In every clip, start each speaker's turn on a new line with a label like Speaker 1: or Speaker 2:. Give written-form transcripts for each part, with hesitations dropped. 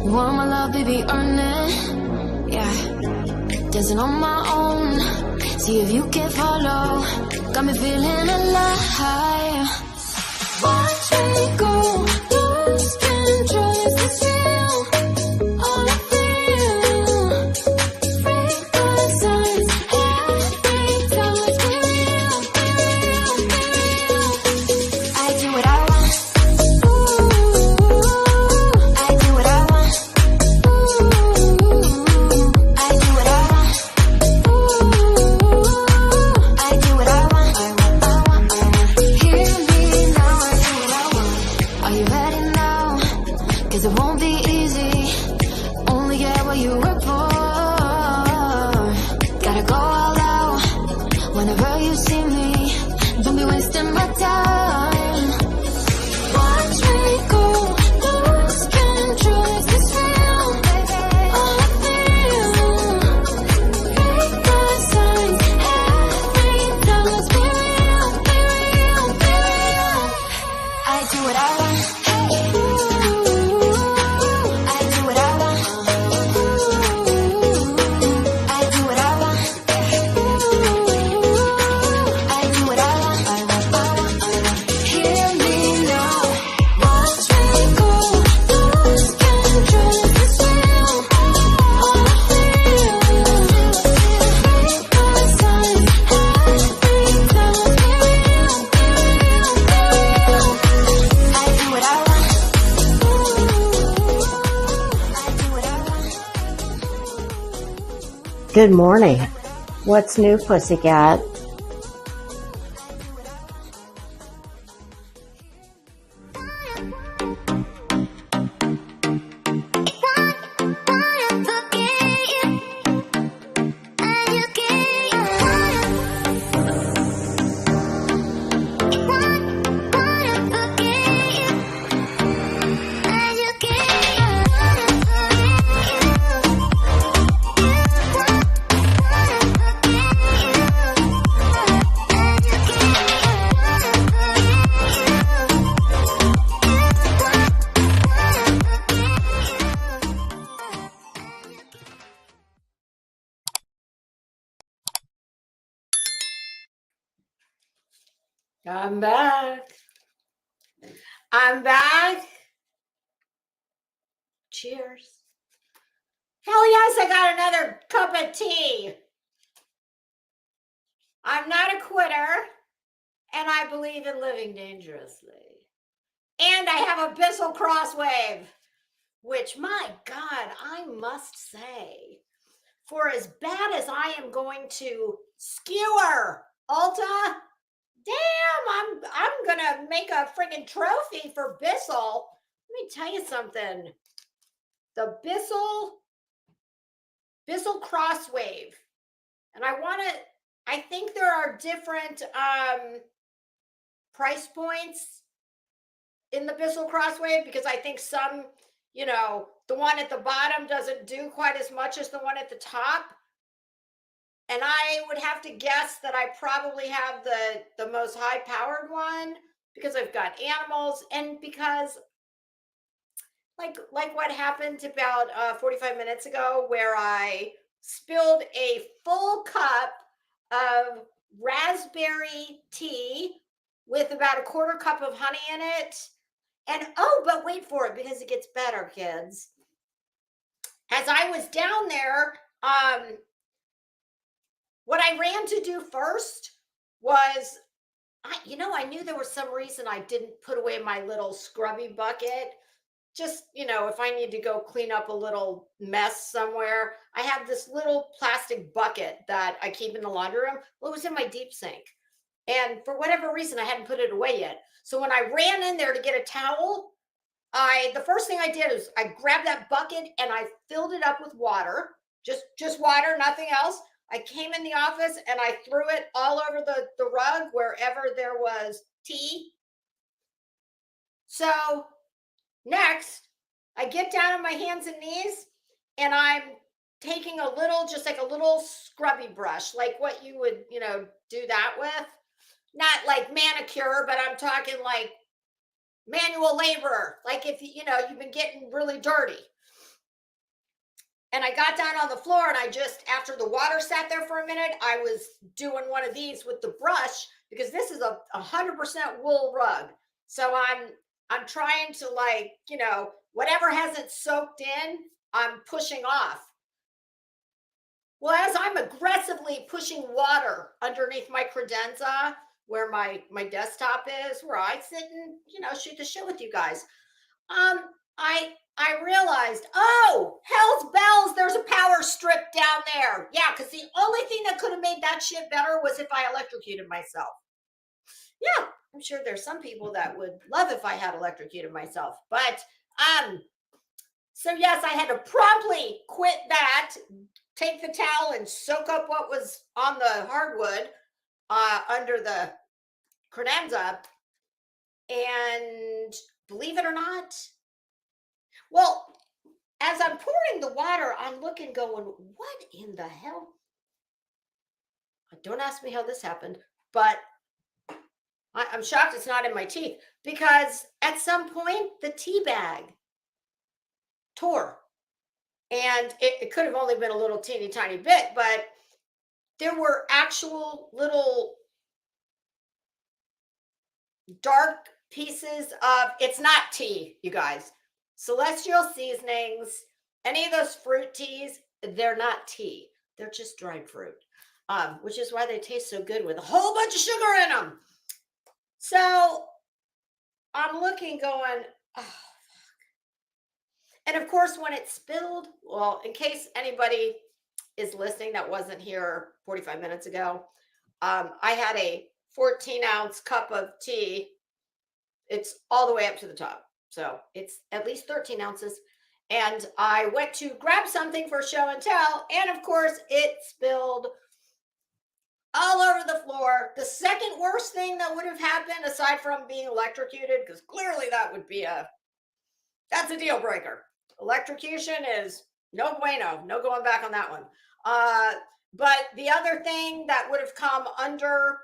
Speaker 1: Want my love, baby, earn it. Yeah, dancing on my own. See if you can follow. Got me feeling alive. Watch me go, lose control. Is this real? All I feel. Break the signs. Every time let's be real, be real, be real. I do what I want. I do what I want. I do what I want. I do what I want. I want. Hear me now. I do what I want. Are you ready now? 'Cause it won't be easy. Only get what you work for. Gotta go all out. Whenever you see me, don't be wasting my time. Watch me go, lose control. Is this real? All I feel. Break the signs. Every time let's be real, be real, be real. I do what I want. I do what I want. I do what I want. I do what I want. Hear me now. Watch me go, lose control. Is this real? All I feel. Break the signs. Every time let's be real, be real, be real. I do what I want. I do what I want.
Speaker 2: Good morning. What's new, pussycat?
Speaker 3: I'm back. I'm back. Cheers. Hell yes, I got another cup of tea. I'm not a quitter, and I believe in living dangerously. And I have a Bissell Crosswave, which, my God, I must say, for as bad as I am going to skewer Ulta, damn, I'm gonna make a friggin' trophy for Bissell. Let me tell you something. The Bissell Crosswave. And I think there are different price points in the Bissell Crosswave, because I think some, the one at the bottom doesn't do quite as much as the one at the top. And I would have to guess that I probably have the most high-powered one, because I've got animals, and because like what happened about 45 minutes ago, where I spilled a full cup of raspberry tea with about a quarter cup of honey in it. And but wait for it, because it gets better, kids. As I was down there, what I ran to do first was, I knew there was some reason I didn't put away my little scrubby bucket. Just, if I need to go clean up a little mess somewhere, I have this little plastic bucket that I keep in the laundry room. Well, it was in my deep sink. And for whatever reason, I hadn't put it away yet. So when I ran in there to get a towel, the first thing I did is I grabbed that bucket and I filled it up with water, just water, nothing else. I came in the office and I threw it all over the rug wherever there was tea. So next, I get down on my hands and knees and I'm taking just like a little scrubby brush, like what you would, do that with. Not like manicure, but I'm talking like manual labor. Like if, you've been getting really dirty. And I got down on the floor and I just, after the water sat there for a minute, I was doing one of these with the brush because this is a 100% wool rug. So I'm trying to, like, whatever hasn't soaked in, I'm pushing off. Well, as I'm aggressively pushing water underneath my credenza where my desktop is, where I sit and, shoot the shit with you guys. I realized, oh, hell's bells, there's a power strip down there. Yeah, because the only thing that could have made that shit better was if I electrocuted myself. Yeah, I'm sure there's some people that would love if I had electrocuted myself. But so yes, I had to promptly quit that, take the towel and soak up what was on the hardwood under the credenza. And believe it or not, well, as I'm pouring the water, I'm looking, going, what in the hell? Don't ask me how this happened, but I'm shocked it's not in my teeth because at some point the tea bag tore. And it could have only been a little teeny tiny bit, but there were actual little dark pieces of, it's not tea, you guys. Celestial seasonings, any of those fruit teas, they're not tea. They're just dried fruit, which is why they taste so good with a whole bunch of sugar in them. So I'm looking, going, oh. And of course, when it spilled, well, in case anybody is listening that wasn't here 45 minutes ago, I had a 14-ounce cup of tea. It's all the way up to the top. So it's at least 13 ounces. And I went to grab something for show and tell. And of course, it spilled all over the floor. The second worst thing that would have happened, aside from being electrocuted, because clearly that would be that's a deal breaker. Electrocution is no bueno, no going back on that one. But the other thing that would have come under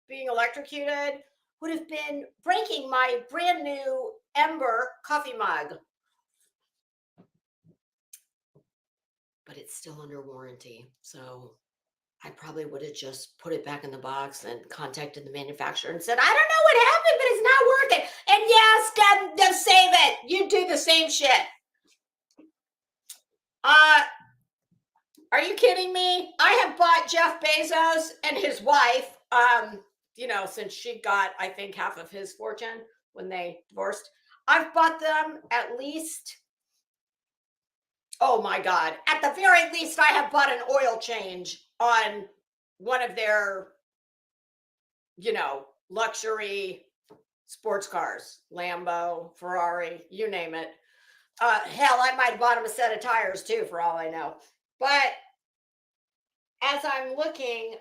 Speaker 3: being electrocuted would have been breaking my brand new Ember coffee mug. But it's still under warranty. So I probably would have just put it back in the box and contacted the manufacturer and said, I don't know what happened, but it's not working. And yes, just save it. You do the same shit. Are you kidding me? I have bought Jeff Bezos and his wife, since she got, I think, half of his fortune when they divorced. I've bought them at least, oh my God, at the very least, I have bought an oil change on one of their, luxury sports cars, Lambo, Ferrari, you name it. Hell, I might have bought him a set of tires too, for all I know. But as I'm looking,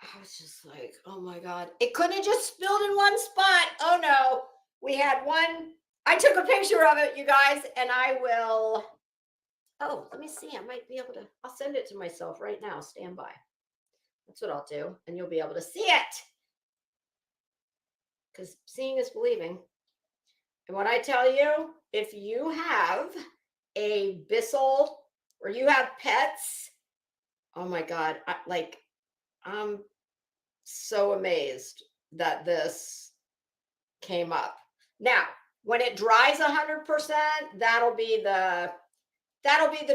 Speaker 3: I was just like, oh my God, it couldn't have just spilled in one spot. Oh no, we had one. I took a picture of it, you guys, and I will. Oh, let me see. I might be able to. I'll send it to myself right now. Stand by. That's what I'll do. And you'll be able to see it. Because seeing is believing. And when I tell you, if you have a Bissell or you have pets, oh my God, I'm so amazed that this came up. Now, when it dries 100%, that'll be the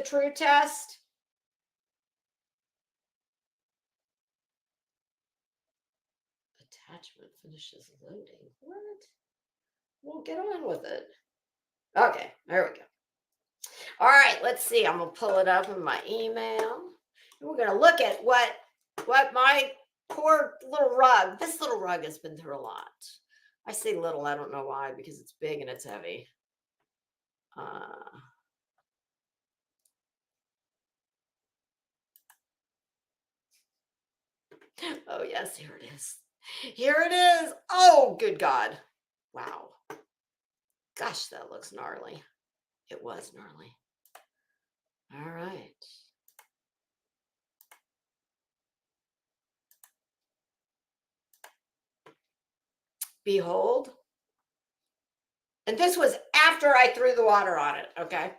Speaker 3: true test. Attachment finishes loading. What? We'll get on with it. Okay, there we go. All right, let's see. I'm gonna pull it up in my email. And we're gonna look at what my poor little rug. This little rug has been through a lot. I say little, I don't know why, because it's big and it's heavy. Oh yes, here it is. Here it is. Oh, good God. Wow. Gosh, that looks gnarly. It was gnarly. All right. Behold. And this was after I threw the water on it, okay?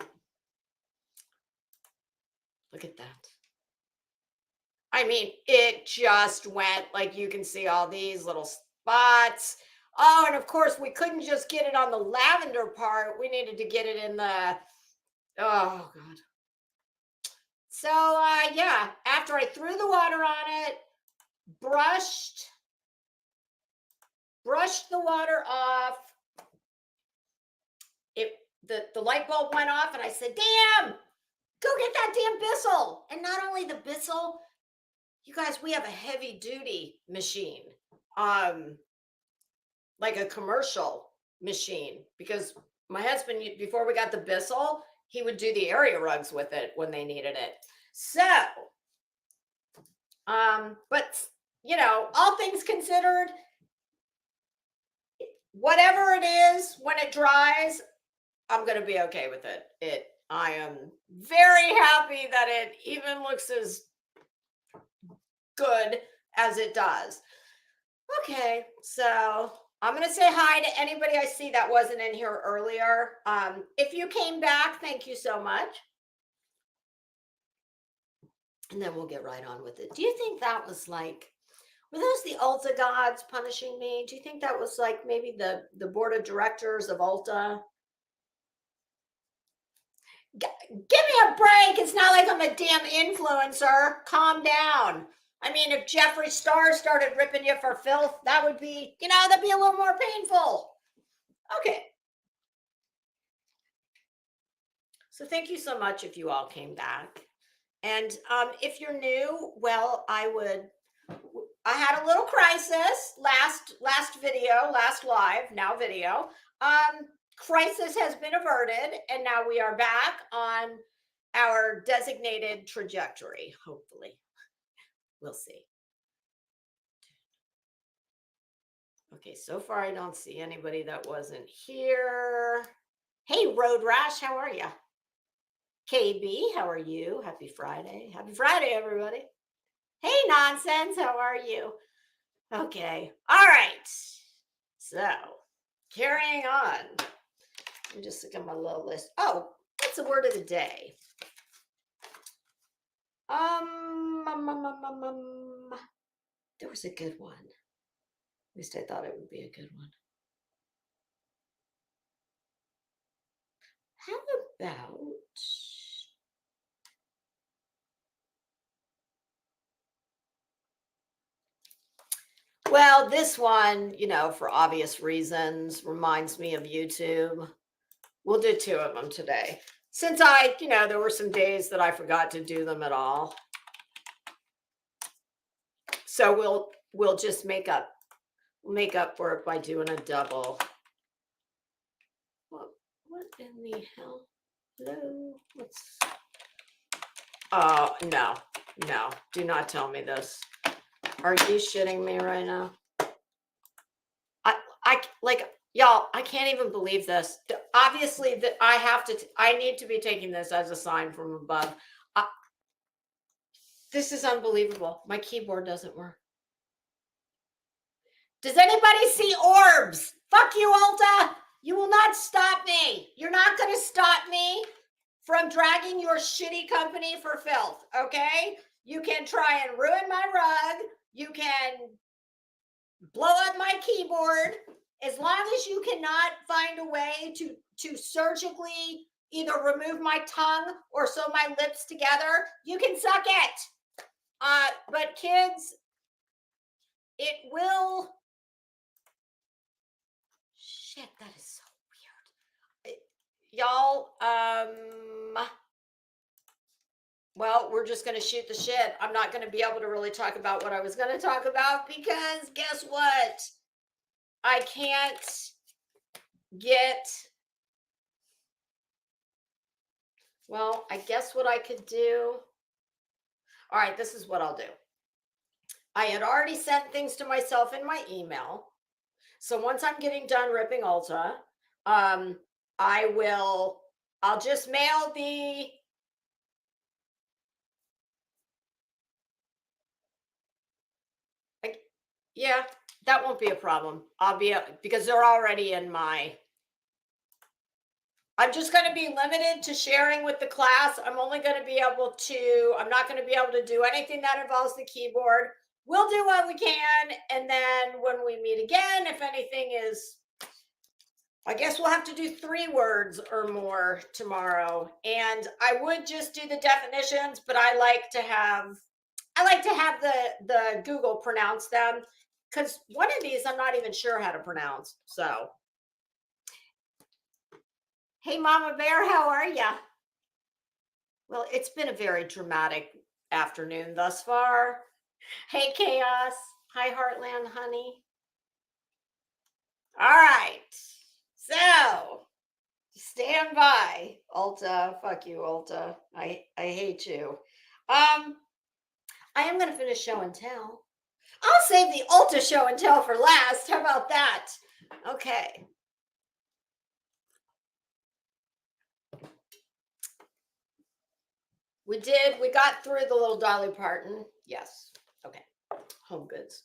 Speaker 3: Look at that. I mean, it just went like you can see all these little spots. Oh, and of course, we couldn't just get it on the lavender part. We needed to get it in the, oh, God. So, yeah, after I threw the water on it, brushed the water off, the light bulb went off, and I said, damn, go get that damn Bissell. And not only the Bissell, you guys, we have a heavy duty machine, like a commercial machine, because my husband, before we got the Bissell, he would do the area rugs with it when they needed it. So, but all things considered, whatever it is, when it dries, I'm going to be okay with it. I am very happy that it even looks as good as it does. Okay, so I'm going to say hi to anybody I see that wasn't in here earlier. If you came back, thank you so much. And then we'll get right on with it. Do you think that was like, were those the Ulta gods punishing me? Do you think that was like maybe the board of directors of Ulta? Give me a break. It's not like I'm a damn influencer. Calm down. I mean, if Jeffree Star started ripping you for filth, that would be, that'd be a little more painful. Okay. So thank you so much if you all came back. And if you're new, well, I had a little crisis last live, now video. Crisis has been averted, and now we are back on our designated trajectory, hopefully. We'll see. Okay, so far I don't see anybody that wasn't here. Hey, Road Rash, how are you? KB, how are you? Happy Friday. Happy Friday, everybody. Hey, Nonsense, how are you? Okay, all right. So, carrying on. Let me just look at my little list. Oh, what's the word of the day? There was a good one. At least I thought it would be a good one. How about... Well, this one, for obvious reasons, reminds me of YouTube. We'll do two of them today. Since there were some days that I forgot to do them at all. So we'll just make up for it by doing a double. What in the hell? Hello? Oh, no. Do not tell me this. Are you shitting me right now? Y'all, I can't even believe this. Obviously, that I need to be taking this as a sign from above. This is unbelievable. My keyboard doesn't work. Does anybody see orbs? Fuck you, Ulta. You will not stop me. You're not going to stop me from dragging your shitty company for filth, okay? You can try and ruin my rug. You can blow up my keyboard. As long as you cannot find a way to surgically either remove my tongue or sew my lips together, you can suck it. But kids, it will... Shit, that is so weird. Y'all, well, we're just going to shoot the shit. I'm not going to be able to really talk about what I was going to talk about because guess what? I can't get... Well, I guess what I could do... All right, this is what I'll do. I had already sent things to myself in my email. So once I'm getting done ripping Ulta, I'll just mail the... Yeah, that won't be a problem. Because they're already in my... I'm just going to be limited to sharing with the class. I'm only going to be able to, I'm not going to be able to do anything that involves the keyboard. We'll do what we can. And then when we meet again, if anything is, I guess we'll have to do 3 words or more tomorrow. And I would just do the definitions, but I like to have the Google pronounce them, because one of these I'm not even sure how to pronounce. So, hey, Mama Bear, how are you? Well, it's been a very dramatic afternoon thus far. Hey, Chaos. Hi, Heartland, honey. All right. So, stand by. Ulta, fuck you, Ulta. I hate you. I am going to finish show and tell. I'll save the Ulta show and tell for last. How about that? Okay. We got through the little Dolly Parton. Yes. Okay. Home Goods.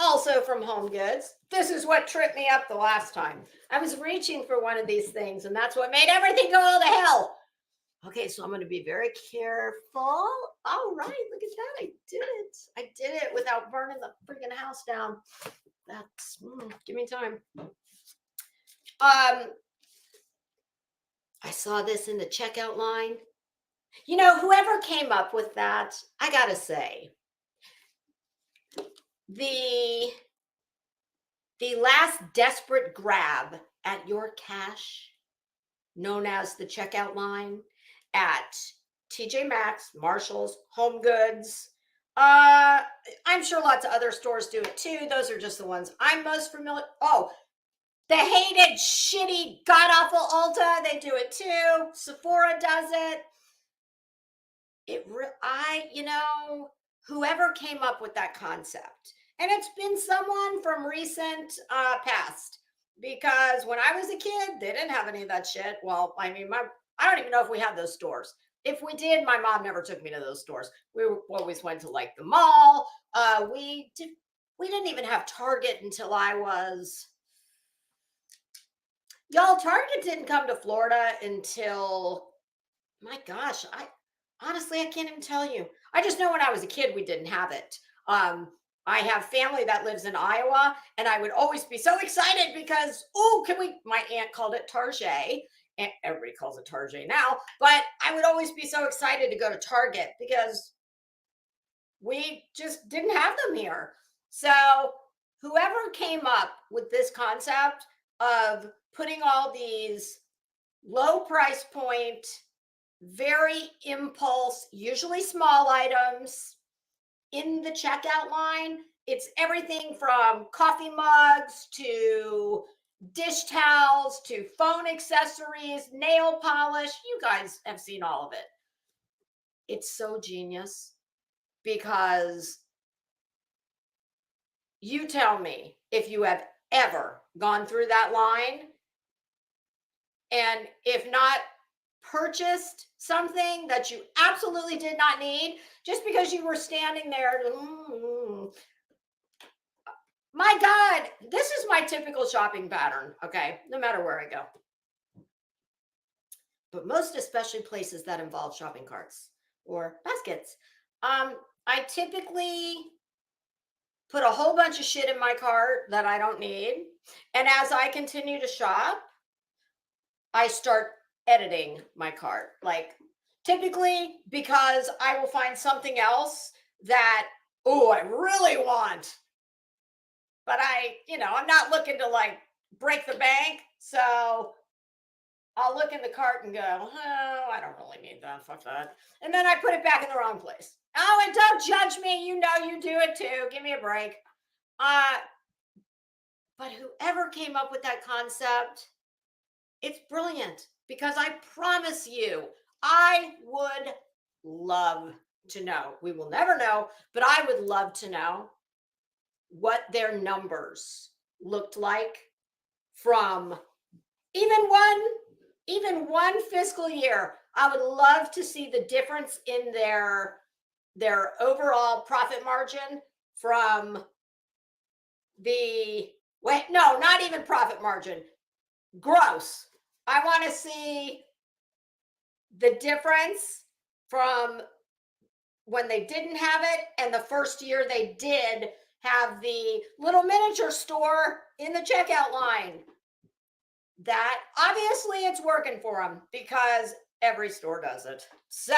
Speaker 3: Also from Home Goods. This is what tripped me up the last time. I was reaching for one of these things, and that's what made everything go to hell. Okay, so I'm going to be very careful. All right, look at that. I did it. I did it without burning the freaking house down. That's, give me time. I saw this in the checkout line. You know, whoever came up with that, I got to say, the last desperate grab at your cash, known as the checkout line at TJ Maxx, Marshalls, Home Goods. I'm sure lots of other stores do it too. Those are just the ones I'm most familiar. Oh, the hated, shitty, god-awful Ulta, they do it too. Sephora does it. Whoever came up with that concept, and it's been someone from recent past, because when I was a kid, they didn't have any of that shit. Well, I mean, I don't even know if we had those stores. If we did, my mom never took me to those stores. We always went to like the mall. We didn't even have Target until I was, y'all, Target didn't come to Florida until, my gosh, honestly, I can't even tell you. I just know when I was a kid, we didn't have it. I have family that lives in Iowa, and I would always be so excited because, my aunt called it Target, and everybody calls it Target now, but I would always be so excited to go to Target because we just didn't have them here. So whoever came up with this concept of putting all these low price point, very impulse, usually small items in the checkout line, it's everything from coffee mugs to dish towels to phone accessories, nail polish. You guys have seen all of it. It's so genius, because you tell me if you have ever gone through that line, and if not, purchased something that you absolutely did not need just because you were standing there. My God, this is my typical shopping pattern, okay, no matter where I go. But most especially places that involve shopping carts or baskets. I typically put a whole bunch of shit in my cart that I don't need. And as I continue to shop, I start editing my cart. Like, typically, because I will find something else that, I really want. But I'm not looking to like break the bank. So I'll look in the cart and go, oh, I don't really need that. Fuck that. And then I put it back in the wrong place. Oh, and don't judge me. You know you do it too. Give me a break. But whoever came up with that concept, it's brilliant, because I promise you, I would love to know. We will never know, but I would love to know what their numbers looked like from even one fiscal year. I would love to see the difference in their overall profit margin from not even profit margin, gross. I want to see the difference from when they didn't have it and the first year they did have the little miniature store in the checkout line. That obviously it's working for them because every store does it. So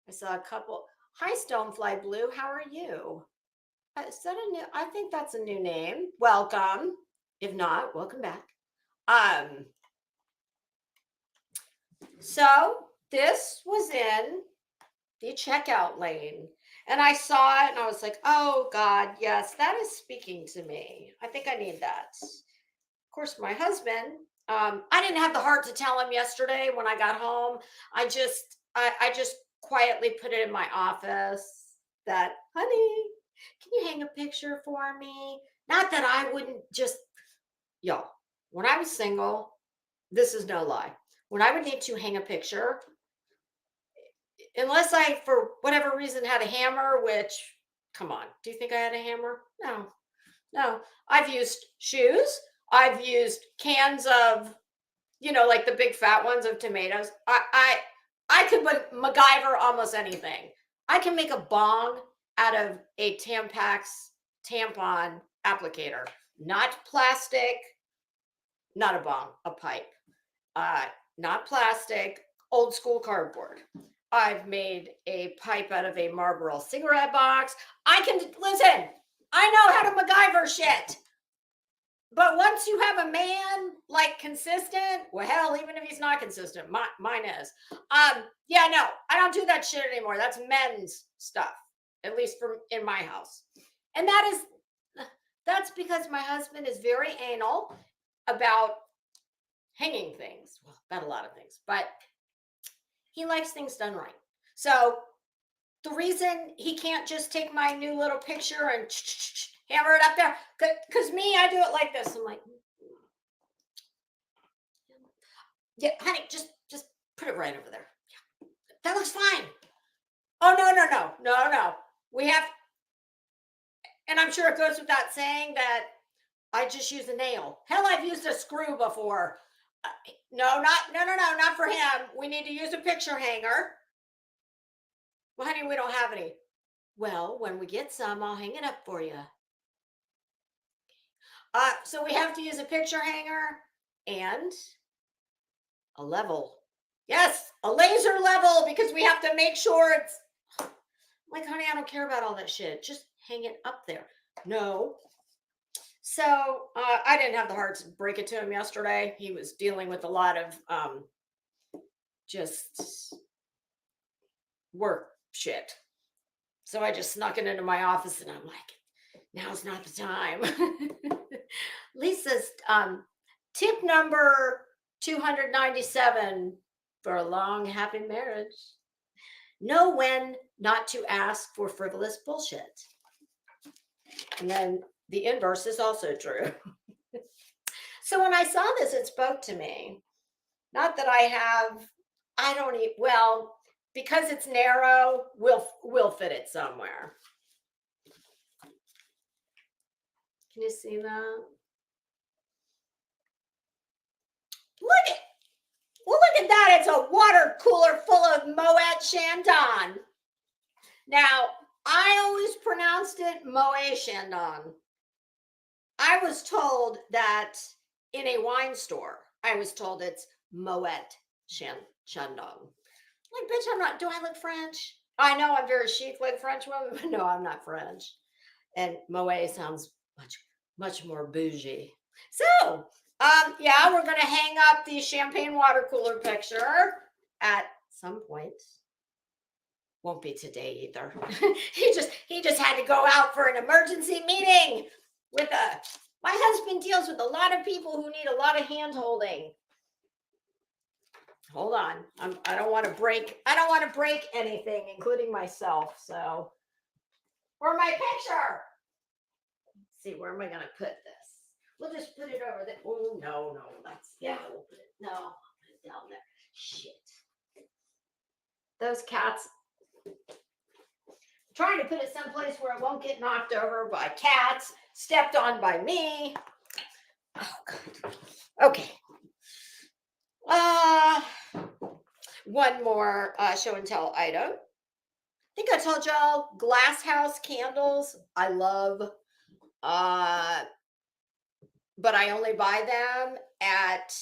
Speaker 3: I saw a couple. Hi, Stonefly Blue. How are you? Is that a new? I think that's a new name. Welcome. If not, welcome back. So this was in the checkout lane. And I saw it and I was like, oh God, yes, that is speaking to me. I think I need that. Of course, my husband, I didn't have the heart to tell him yesterday when I got home. I just quietly put it in my office that, honey, can you hang a picture for me? Not that I wouldn't just, y'all, when I was single, this is no lie. When I would need to hang a picture, unless I, for whatever reason, had a hammer, which, come on, do you think I had a hammer? No. I've used shoes. I've used cans of, like the big fat ones of tomatoes. I could MacGyver almost anything. I can make a bong out of a Tampax tampon applicator, not plastic, not a bong, a pipe, not plastic, old school cardboard. I've made a pipe out of a Marlboro cigarette box. I can listen. I know how to MacGyver shit. But once you have a man like consistent, well, hell, even if he's not consistent, mine is. Yeah, no, I don't do that shit anymore. That's men's stuff, at least from in my house. And that's because my husband is very anal about hanging things. Well, about a lot of things, but he likes things done right. So the reason he can't just take my new little picture and hammer it up there, because me, I do it like this. I'm like, yeah, honey, just put it right over there. Yeah, that looks fine. Oh, no. We have, and I'm sure it goes without saying that I just use a nail. Hell, I've used a screw before. No, not for him. We need to use a picture hanger. Well, honey, we don't have any. Well, when we get some, I'll hang it up for you. So we have to use a picture hanger and a level. Yes, a laser level, because we have to make sure it's like, honey, I don't care about all that shit. Just hang it up there. No. So I didn't have the heart to break it to him yesterday. He was dealing with a lot of just work shit. So I just snuck it into my office and I'm like, now's not the time. Lisa's tip number 297 for a long, happy marriage. Know when not to ask for frivolous bullshit. And then the inverse is also true. So when I saw this, it spoke to me. Not that I don't eat, well, because it's narrow, we'll fit it somewhere. Can you see that? Look at that. It's a water cooler full of Moet Chandon. Now, I always pronounced it Moet Chandon. I was told that in a wine store, I was told it's Moet Chandon. Like, bitch, I'm not, do I look French? I know I'm very chic like French woman, but no, I'm not French. And Moet sounds much more bougie. So, yeah, we're going to hang up the champagne water cooler picture at some point. Won't be today either. he just had to go out for an emergency meeting with my husband deals with a lot of people who need a lot of hand holding. Hold on. I don't want to break anything, including myself. So, for my picture. Let's see, where am I going to put this? We'll just put it over there. Oh, no. We'll put it. No, I'll put it down there. Shit. Those cats. I'm trying to put it someplace where it won't get knocked over by cats, stepped on by me. Oh, God. Okay. One more show and tell item. I think I told y'all glass house candles. I love, but I only buy them at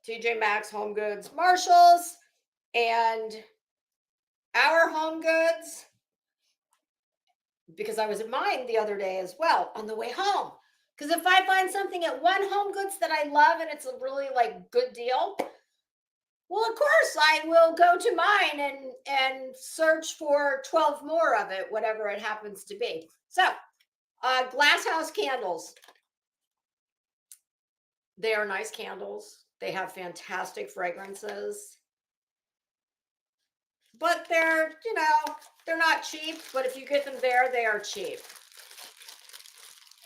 Speaker 3: TJ Maxx, Home Goods, Marshalls, and Our Home Goods, because I was at mine the other day as well on the way home. Because if I find something at one Home Goods that I love and it's a really like good deal, well, of course I will go to mine and search for 12 more of it, whatever it happens to be. So, glass house candles. They are nice candles. They have fantastic fragrances. But they're, they're not cheap, but if you get them there, they are cheap.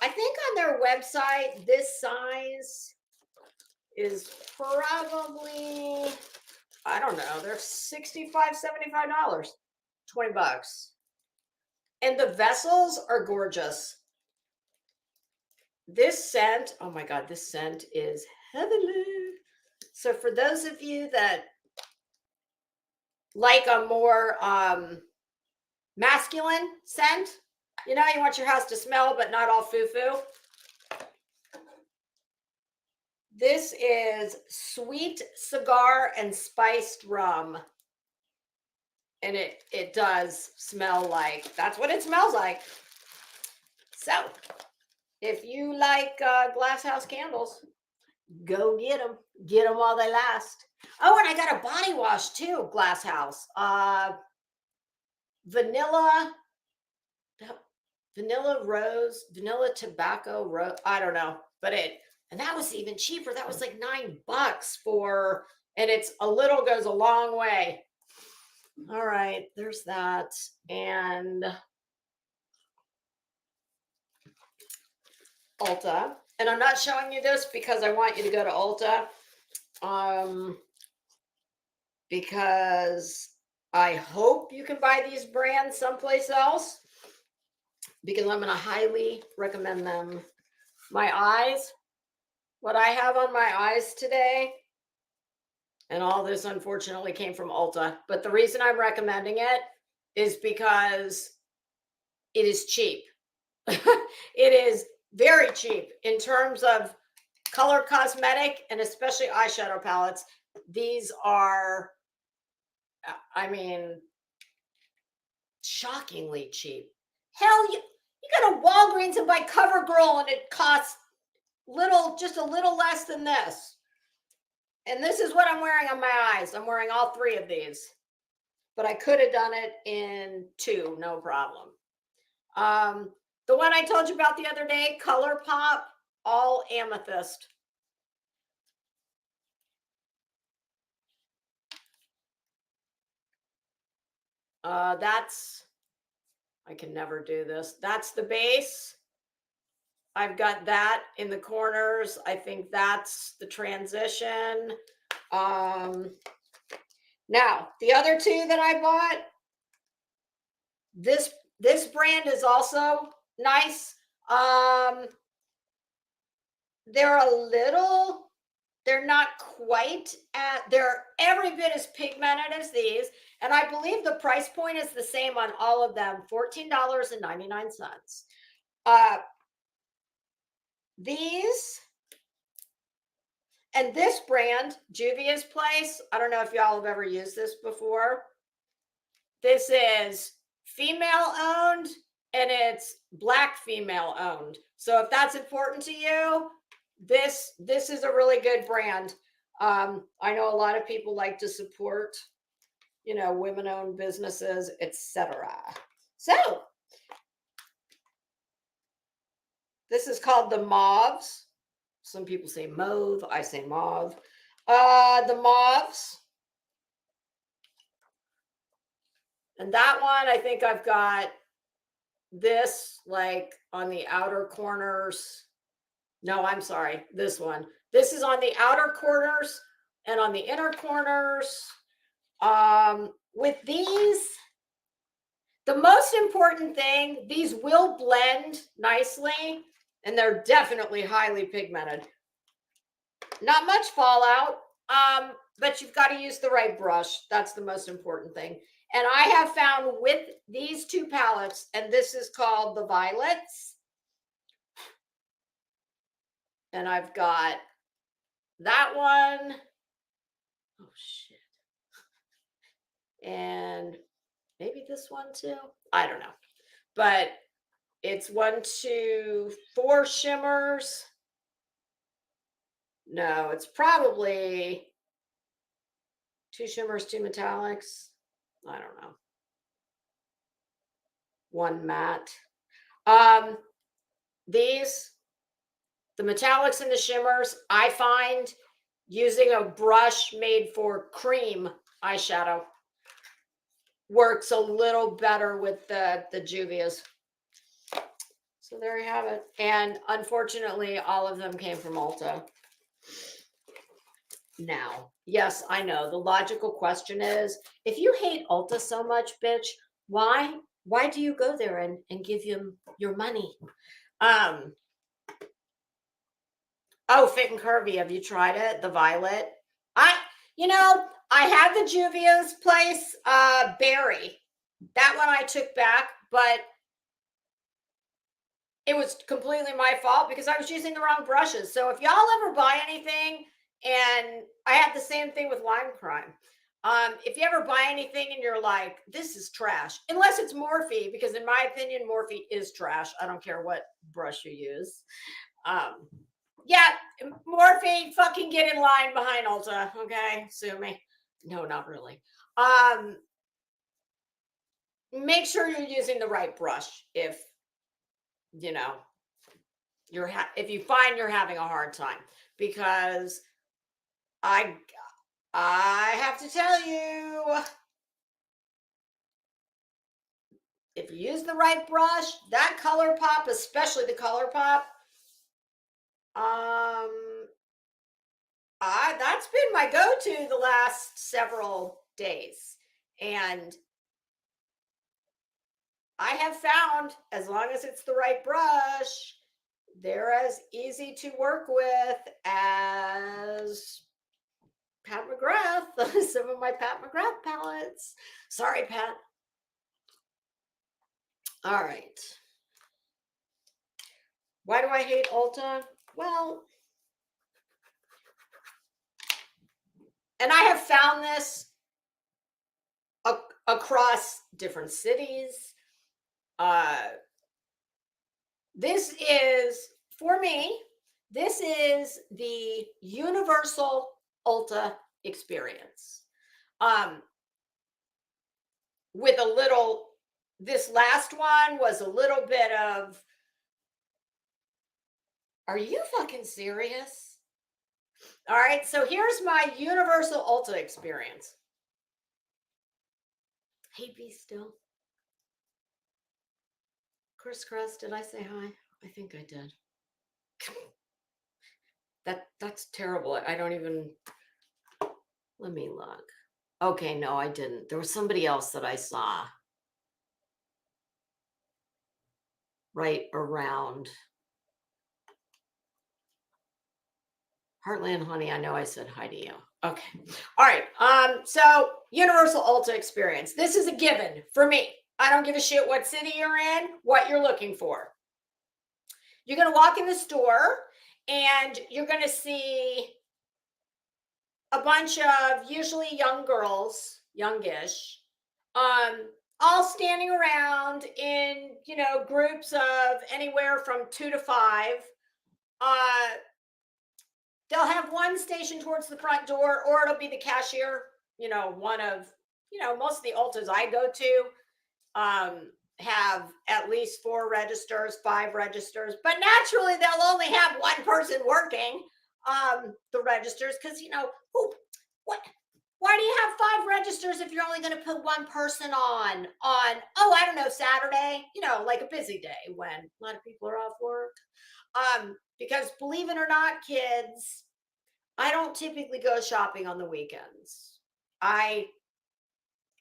Speaker 3: I think on their website, this size is probably, I don't know, they're $65, $75, $20. And the vessels are gorgeous. This scent, oh my God, this scent is heavenly. So for those of you that like a more masculine scent, you want your house to smell, but not all foo-foo. This is sweet cigar and spiced rum. And it does smell like, that's what it smells like. So if you like glass house candles, go get them. Get them while they last. Oh, and I got a body wash too, Glass House. Vanilla rose, vanilla tobacco rose. I don't know, but and that was even cheaper. That was like $9 for, and it's a little goes a long way. All right, there's that. And Ulta. And I'm not showing you this because I want you to go to Ulta. Because I hope you can buy these brands someplace else, because I'm going to highly recommend them. My eyes, what I have on my eyes today, and all this unfortunately came from Ulta, but the reason I'm recommending it is because it is cheap. It is very cheap in terms of color cosmetic and especially eyeshadow palettes. These are, I mean, shockingly cheap. Hell, you go to Walgreens and buy CoverGirl and it costs just a little less than this. And this is what I'm wearing on my eyes. I'm wearing all three of these, but I could have done it in two, no problem. The one I told you about the other day, ColourPop, all amethyst. I can never do this. That's the base. I've got that in the corners. I think that's the transition. Now, the other two that I bought, this brand is also nice. They're not quite they're every bit as pigmented as these. And I believe the price point is the same on all of them, $14.99. These and this brand, Juvia's Place, I don't know if y'all have ever used this before. This is female owned and it's Black female owned. So if that's important to you, this is a really good brand. I know a lot of people like to support, women-owned businesses, etc. So this is called the Mauves. Some people say mauve. I say mauve. The Mauves. And that one, I think I've got this like on the outer corners. No, I'm sorry. This one. This is on the outer corners and on the inner corners. With these, the most important thing, these will blend nicely and they're definitely highly pigmented. Not much fallout. But you've got to use the right brush. That's the most important thing. And I have found with these two palettes, and this is called the Violets. And I've got that one. Oh, shit. And maybe this one too. I don't know. But it's 1, 2, 4 shimmers. No, it's probably 2 shimmers, 2 metallics. I don't know. 1 matte. These, the metallics and the shimmers, I find using a brush made for cream eyeshadow works a little better with the Juvias. So there you have it. And unfortunately, all of them came from Ulta. Now, yes, I know the logical question is, if you hate Ulta so much, bitch, why do you go there and give them your money? Oh, Fit and Curvy, have you tried it? The Violet. I had the Juvia's place, Berry. That one I took back, but it was completely my fault because I was using the wrong brushes. So if y'all ever buy anything, and I had the same thing with Lime Crime. If you ever buy anything and you're like, this is trash, unless it's Morphe, because in my opinion, Morphe is trash. I don't care what brush you use. Yeah, Morphe, fucking get in line behind Ulta, okay? Sue me. No, not really. Make sure you're using the right brush if if you find you're having a hard time, because I have to tell you, if you use the right brush, that color pop, especially the color pop, that's been my go-to the last several days. And I have found, as long as it's the right brush, they're as easy to work with as Pat McGrath, some of my Pat McGrath palettes. Sorry, Pat. All right. Why do I hate Ulta? Well, and I have found this across different cities. This is, for me, this is the universal Ulta experience. With a little, this last one was a little bit of, are you fucking serious? All right, so here's my universal Ulta experience. Hey, be still. Chris Crest, did I say hi? I think I did. That's terrible. I don't even, let me look. Okay, no, I didn't. There was somebody else that I saw right around Heartland Honey. I know I said hi to you. Okay. All right. So universal Ulta experience. This is a given for me. I don't give a shit what city you're in, what you're looking for. You're going to walk in the store and you're going to see a bunch of usually young girls, youngish, all standing around in, groups of anywhere from 2 to 5. They'll have one station towards the front door, or it'll be the cashier. One of, most of the Ultas I go to have at least 4 registers, 5 registers, but naturally they'll only have one person working the registers, because why do you have 5 registers if you're only going to put one person on I don't know, Saturday, like a busy day when a lot of people are off work? Because believe it or not, kids, I don't typically go shopping on the weekends. I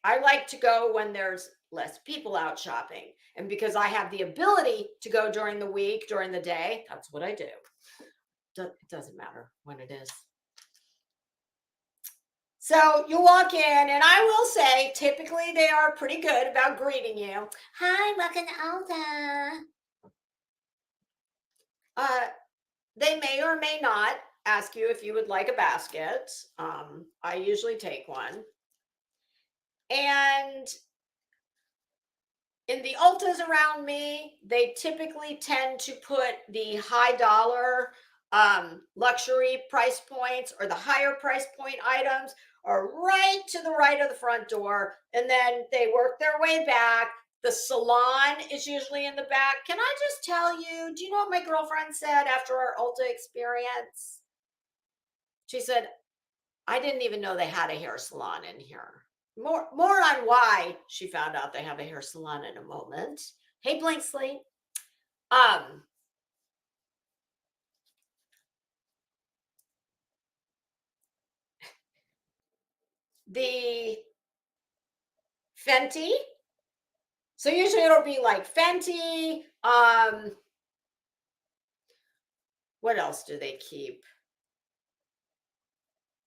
Speaker 3: like to go when there's less people out shopping. And because I have the ability to go during the week, during the day, that's what I do. It doesn't matter when it is. So you walk in, and I will say, typically they are pretty good about greeting you. Hi, welcome to Ulta. They may or may not ask you if you would like a basket. I usually take one. And in the Ultas around me, they typically tend to put the high dollar luxury price points, or the higher price point items are right to the right of the front door. And then they work their way back. The salon is usually in the back. Can I just tell you, do you know what my girlfriend said after our Ulta experience? She said, I didn't even know they had a hair salon in here. More on why she found out they have a hair salon in a moment. Hey, Blank Sleet. The Fenty. So usually it'll be like Fenty. What else do they keep?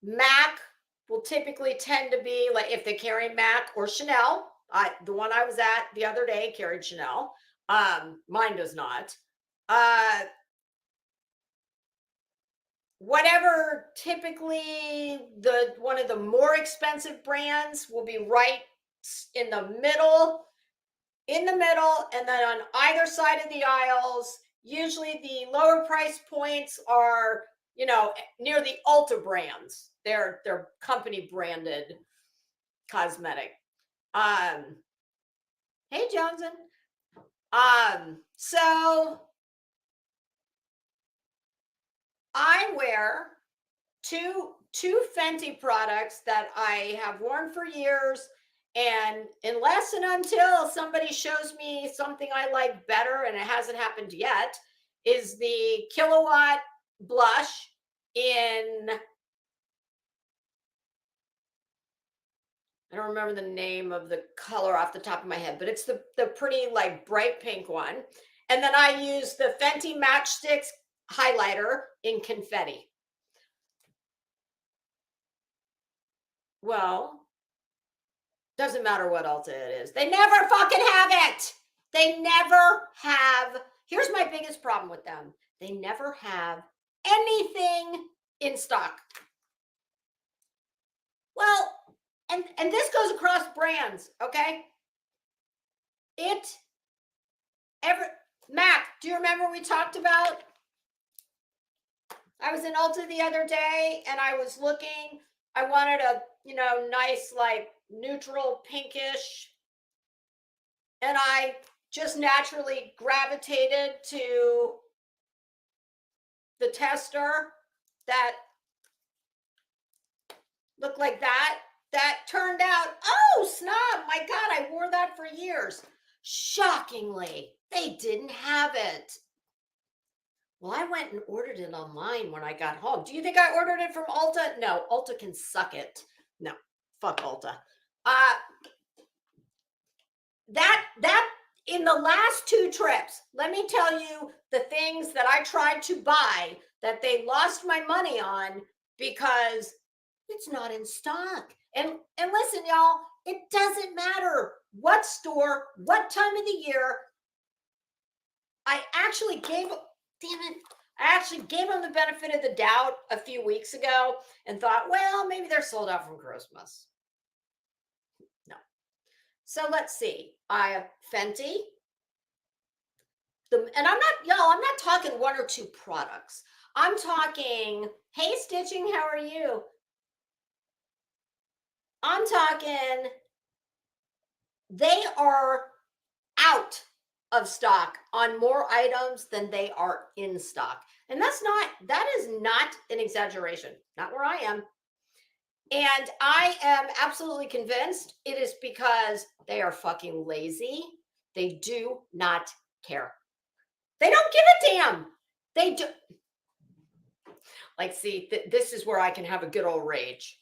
Speaker 3: MAC will typically tend to be like, if they carry MAC or Chanel. The one I was at the other day carried Chanel. Mine does not. Whatever, typically one of the more expensive brands will be right in the middle, and then on either side of the aisles. Usually the lower price points are, near the Ulta brands. They're company branded cosmetic. Hey, Johnson. So I wear two Fenty products that I have worn for years, and unless and until somebody shows me something I like better, and it hasn't happened yet, is the Kilowatt blush in, I don't remember the name of the color off the top of my head, but it's the pretty like bright pink one. And then I use the Fenty Matchsticks highlighter in confetti. Well, doesn't matter what Ulta it is. They never fucking have it. They never have. Here's my biggest problem with them. They never have anything in stock. Well, and this goes across brands, okay? Mac, do you remember we talked about? I was in Ulta the other day and I was looking. I wanted a, nice, like neutral pinkish. And I just naturally gravitated to the tester that looked like that. That turned out, oh, snap. My God, I wore that for years. Shockingly, they didn't have it. Well, I went and ordered it online when I got home. Do you think I ordered it from Ulta? No, Ulta can suck it. No, fuck Ulta. That in the last 2 trips, let me tell you the things that I tried to buy that they lost my money on because it's not in stock. And listen, y'all, it doesn't matter what store, what time of the year. I actually gave them the benefit of the doubt a few weeks ago and thought, well, maybe they're sold out from Christmas. No. So let's see. I have Fenty. And I'm not talking 1 or 2 products. I'm talking, hey, Stitching, how are you? I'm talking, they are out of stock on more items than they are in stock. And that is not an exaggeration, not where I am. And I am absolutely convinced it is because they are fucking lazy. They do not care. They don't give a damn. They do. Like, see, this is where I can have a good old rage.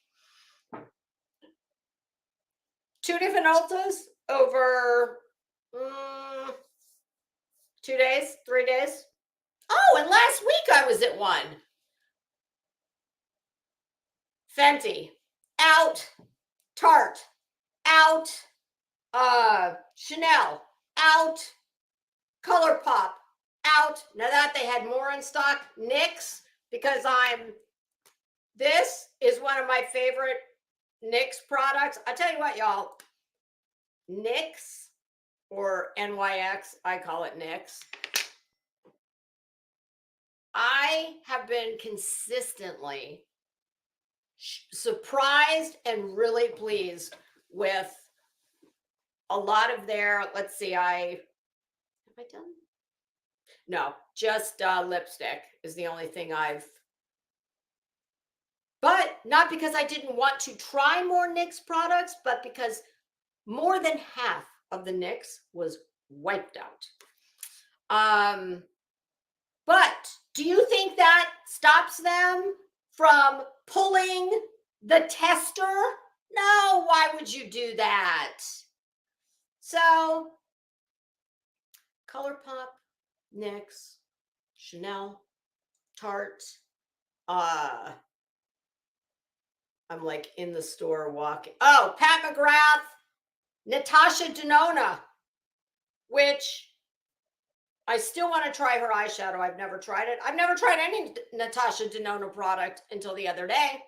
Speaker 3: 2 different Ultas over 2 days, 3 days. Oh, and last week I was at one. Fenty. out. Tarte, out. Chanel, out. ColourPop, out. Now that they had more in stock. NYX, because this is one of my favorite NYX products. I tell you what, y'all, NYX or NYX, I call it NYX. I have been consistently surprised and really pleased with a lot of their, let's see, have I done? No, just lipstick is the only thing but not because I didn't want to try more NYX products, but because more than half of the NYX was wiped out. But do you think that stops them from pulling the tester? No, why would you do that? So, ColourPop, NYX, Chanel, Tarte. I'm like in the store walking. Oh, Pat McGrath, Natasha Denona, which I still want to try her eyeshadow. I've never tried it. I've never tried any Natasha Denona product until the other day.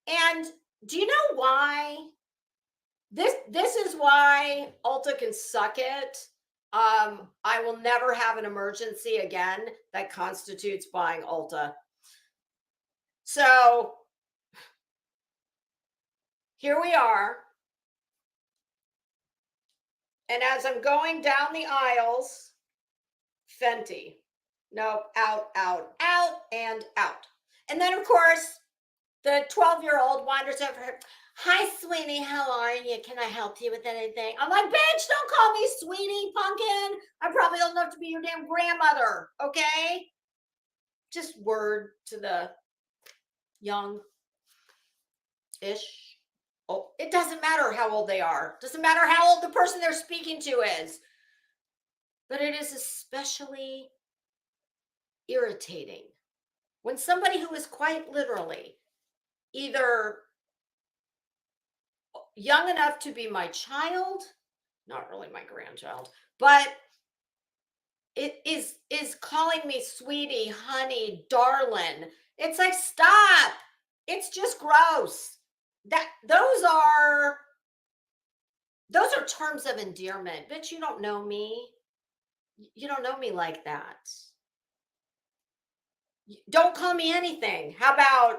Speaker 3: And do you know why? This is why Ulta can suck it. I will never have an emergency again that constitutes buying Ulta. So here we are. And as I'm going down the aisles, Fenty. Nope, out, out, out, and out. And then, of course, the 12-year-old wanders over. Hi, sweetie, how are you? Can I help you with anything? I'm like, bitch, don't call me sweetie, pumpkin. I'm probably old enough to be your damn grandmother, okay? Just word to the young-ish. Oh, it doesn't matter how old they are. Doesn't matter how old the person they're speaking to is. But it is especially irritating when somebody who is quite literally either young enough to be my child, not really my grandchild, but it is calling me sweetie, honey, darling. It's like, stop. It's just gross. Those are terms of endearment. Bitch, you don't know me. You don't know me like that. Don't call me anything. How about,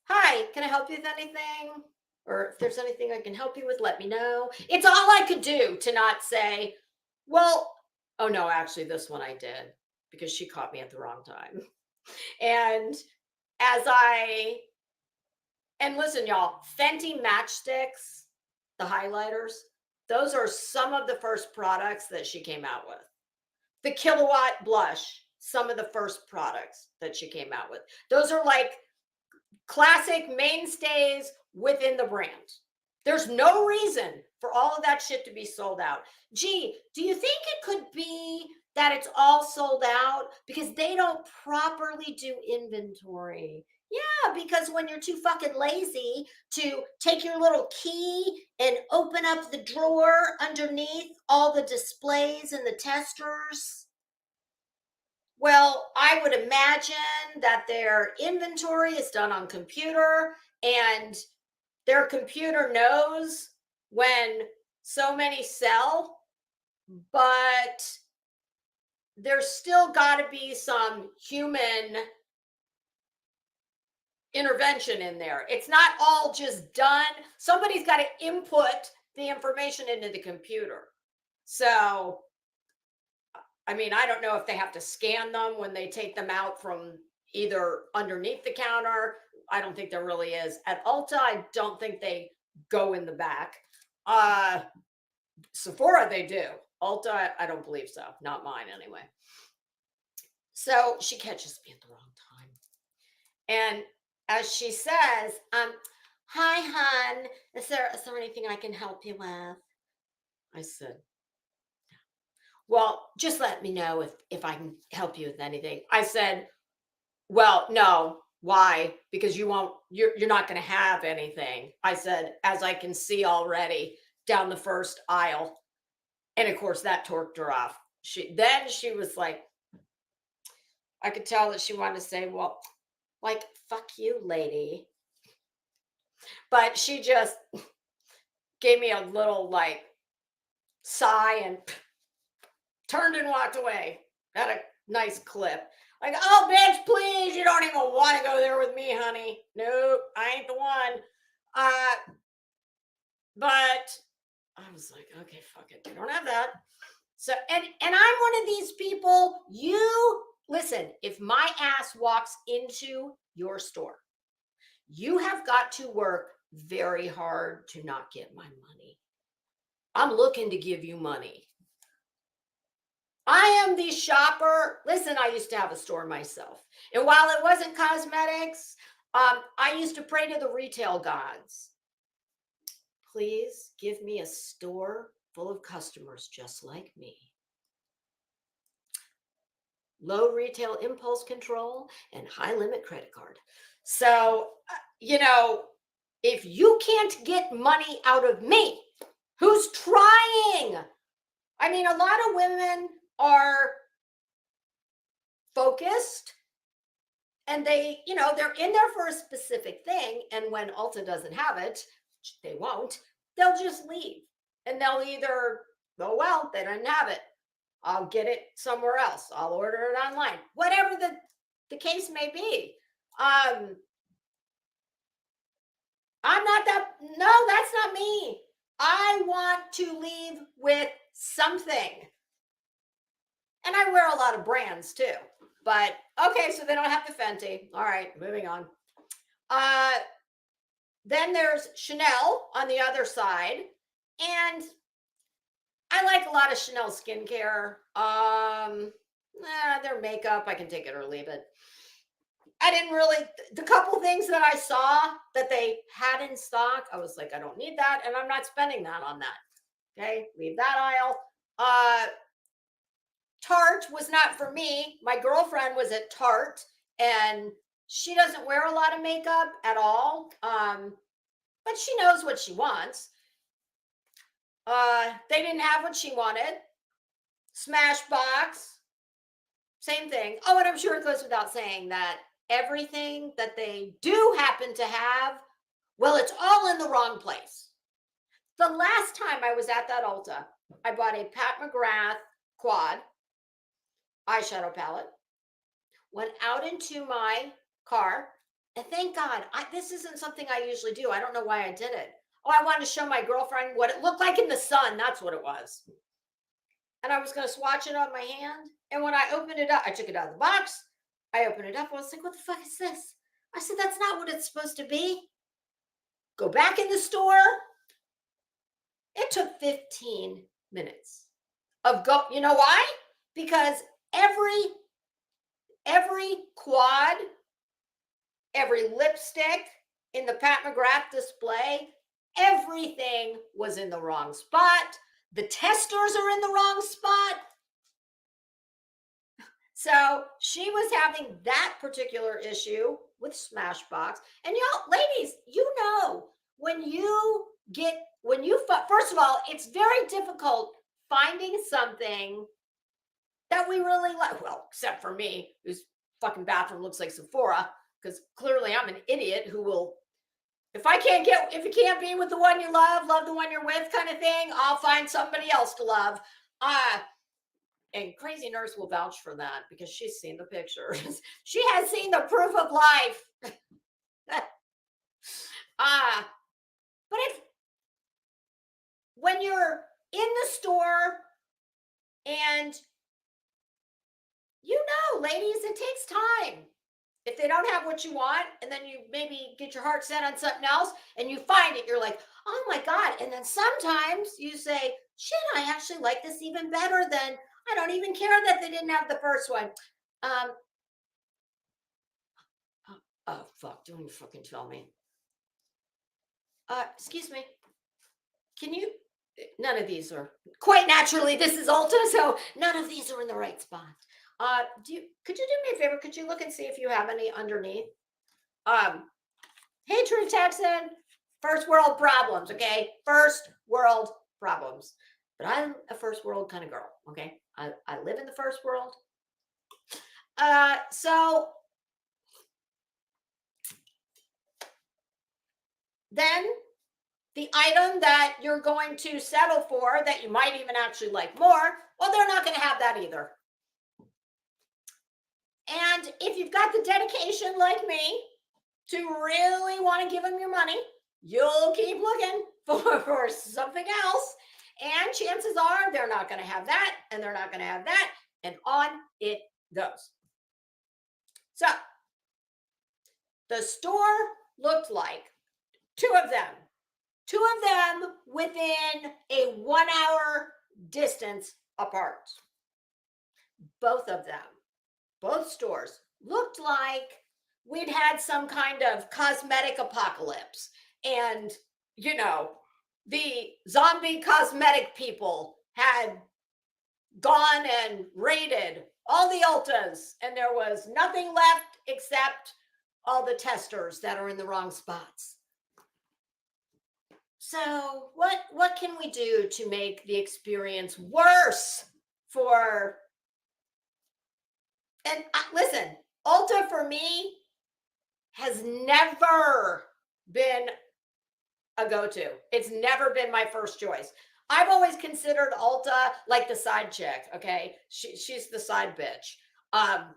Speaker 3: hi, can I help you with anything? Or if there's anything I can help you with, let me know. It's all I could do to not say, well, oh no, actually this one I did because she caught me at the wrong time. And and listen, y'all, Fenty matchsticks, the highlighters, those are some of the first products that she came out with. The Kilowatt blush, some of the first products that she came out with. Those are like classic mainstays within the brand. There's no reason for all of that shit to be sold out. Gee, do you think it could be that it's all sold out because they don't properly do inventory? Yeah, because when you're too fucking lazy to take your little key and open up the drawer underneath all the displays and the testers, well, I would imagine that their inventory is done on computer and their computer knows when so many sell, but there's still got to be some human intervention in there. It's not all just done. Somebody's got to input the information into the computer. So, I mean, I don't know if they have to scan them when they take them out from either underneath the counter. I don't think there really is. At Ulta, I don't think they go in the back. Sephora, they do. Ulta, I don't believe so. Not mine, anyway. So she catches me at the wrong time. And as she says, hi, hon, is there anything I can help you with? I said, well, just let me know if I can help you with anything. I said, well, no, Why? Because you're not going to have anything. I said, as I can see already down the first aisle. And of course, that torqued her off. She was like, I could tell that she wanted to say, well, like, fuck you, lady. But she just gave me a little like sigh and turned and walked away at a nice clip. Like, oh, bitch, please, you don't even want to go there with me, honey. Nope, I ain't the one. But I was like, okay, fuck it. You don't have that. So, and I'm one of these people, you listen, if my ass walks into your store, you have got to work very hard to not get my money. I'm looking to give you money. I am the shopper. Listen, I used to have a store myself. And while it wasn't cosmetics, I used to pray to the retail gods. Please give me a store full of customers just like me. Low retail impulse control and high limit credit card. So, if you can't get money out of me, who's trying? I mean, a lot of women are focused and they're in there for a specific thing. And when Ulta doesn't have it, they won't, they'll just leave. And they'll either go, well, they don't have it. I'll get it somewhere else. I'll order it online. Whatever the case may be. I'm not that. No, that's not me. I want to leave with something. And I wear a lot of brands too. But okay, so they don't have the Fenty. All right, moving on. Then there's Chanel on the other side. And I like a lot of Chanel skincare. Their makeup, I can take it or leave it. I didn't really, the couple things that I saw that they had in stock, I was like, I don't need that. And I'm not spending that on that. Okay, leave that aisle. Tarte was not for me. My girlfriend was at Tarte and she doesn't wear a lot of makeup at all. But she knows what she wants. They didn't have what she wanted. Smashbox, same thing. Oh, and I'm sure it goes without saying that everything that they do happen to have, well, it's all in the wrong place. The last time I was at that Ulta, I bought a Pat McGrath quad eyeshadow palette, went out into my car, and thank God, this isn't something I usually do. I don't know why I did it. Oh, I wanted to show my girlfriend what it looked like in the sun. That's what it was. And I was going to swatch it on my hand. And when I opened it up, I took it out of the box. I opened it up. I was like, what the fuck is this? I said, that's not what it's supposed to be. Go back in the store. It took 15 minutes of go. You know why? Because every quad, every lipstick in the Pat McGrath display, everything was in the wrong spot. The testers are in the wrong spot. So she was having that particular issue with Smashbox. And y'all, ladies, first of all, it's very difficult finding something that we really like. Well, except for me, whose fucking bathroom looks like Sephora, because clearly I'm an idiot who will, if you can't be with the one you love the one you're with kind of thing, I'll find somebody else to love. And Crazy Nurse will vouch for that because she's seen the pictures. She has seen the proof of life. But when you're in the store and ladies, it takes time. If they don't have what you want, and then you maybe get your heart set on something else and you find it, you're like, oh my God. And then sometimes you say, shit, I actually like this even better than, I don't even care that they didn't have the first one. Oh, fuck, don't you fucking tell me. Excuse me. Can you, none of these are, quite naturally, this is Ulta, so none of these are in the right spot. Could you do me a favor? Could you look and see if you have any underneath? Hey, True Texan, first world problems, okay? First world problems. But I'm a first world kind of girl, okay? I live in the first world. So then the item that you're going to settle for that you might even actually like more, well, they're not going to have that either. And if you've got the dedication like me to really want to give them your money, you'll keep looking for something else. And chances are they're not going to have that, and they're not going to have that, and on it goes. So the store looked like two of them within a 1 hour distance apart. Both of them, both stores looked like we'd had some kind of cosmetic apocalypse. And, you know, the zombie cosmetic people had gone and raided all the Ultas, and there was nothing left except all the testers that are in the wrong spots. So what can we do to make the experience worse for, and listen, Ulta for me has never been a go-to. It's never been my first choice. I've always considered Ulta like the side chick, okay? She's the side bitch.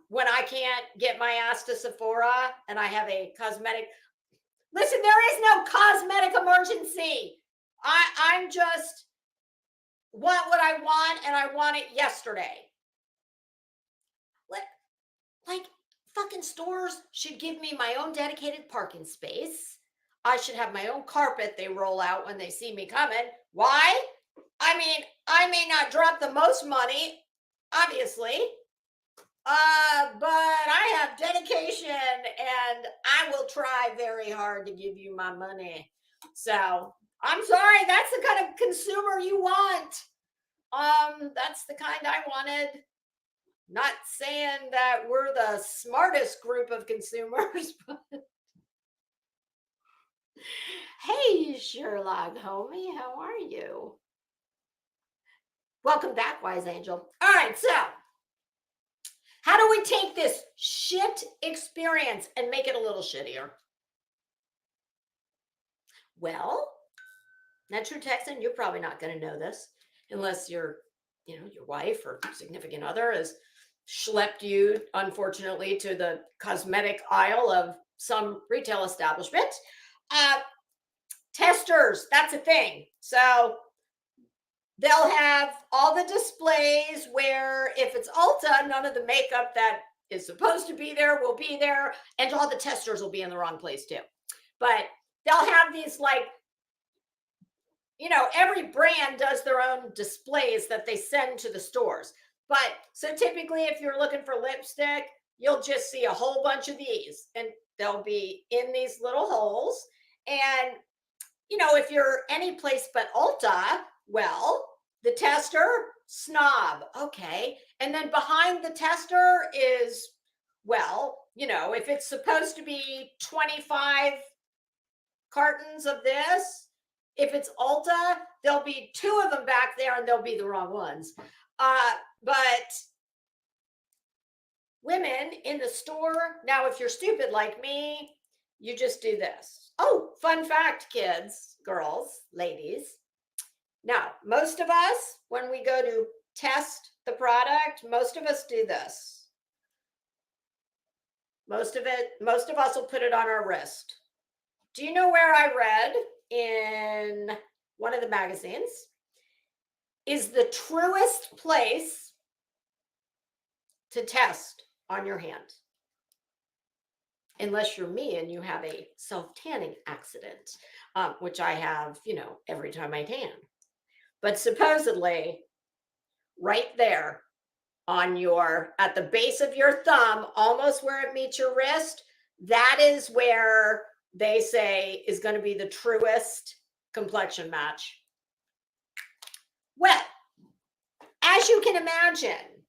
Speaker 3: When I can't get my ass to Sephora and I have a cosmetic, listen, there is no cosmetic emergency. I'm just want what I want, and I want it yesterday. Like fucking stores should give me my own dedicated parking space. I should have my own carpet they roll out when they see me coming. Why? I mean, I may not drop the most money, obviously, but I have dedication, and I will try very hard to give you my money. So I'm sorry, that's the kind of consumer you want. That's the kind I wanted. Not saying that we're the smartest group of consumers, but hey, Sherlock, homie, how are you? Welcome back, Wise Angel. All right, so how do we take this shit experience and make it a little shittier? Well, now, True Texan, you're probably not going to know this unless your wife or significant other has schlepped you, unfortunately, to the cosmetic aisle of some retail establishment. Testers, that's a thing. So they'll have all the displays where if it's Ulta, none of the makeup that is supposed to be there will be there, and all the testers will be in the wrong place too. But they'll have these, like, every brand does their own displays that they send to the stores. But so typically, if you're looking for lipstick, you'll just see a whole bunch of these, and they'll be in these little holes. And, if you're any place but Ulta, well, the tester, snob. Okay. And then behind the tester is, well, if it's supposed to be 25 cartons of this, if it's Ulta, there'll be 2 of them back there, and they'll be the wrong ones. But women in the store, now, if you're stupid like me, you just do this. Oh, fun fact, kids, girls, ladies. Now, most of us, when we go to test the product, most of us do this. Most of us will put it on our wrist. Do you know where I read in one of the magazines is the truest place to test on your hand? Unless you're me and you have a self-tanning accident, which I have, every time I tan. But supposedly right there at the base of your thumb, almost where it meets your wrist, that is where they say is going to be the truest complexion match. Well, as you can imagine,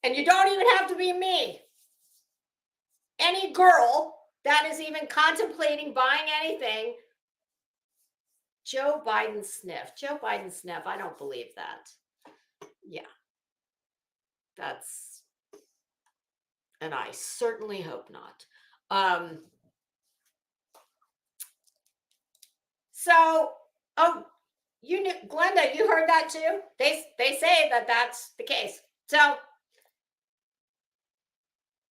Speaker 3: and you don't even have to be me, any girl that is even contemplating buying anything. Joe Biden sniff. Joe Biden sniff. I don't believe that. Yeah, that's, and I certainly hope not. So, oh, you knew, Glenda, you heard that too? They say that that's the case. So,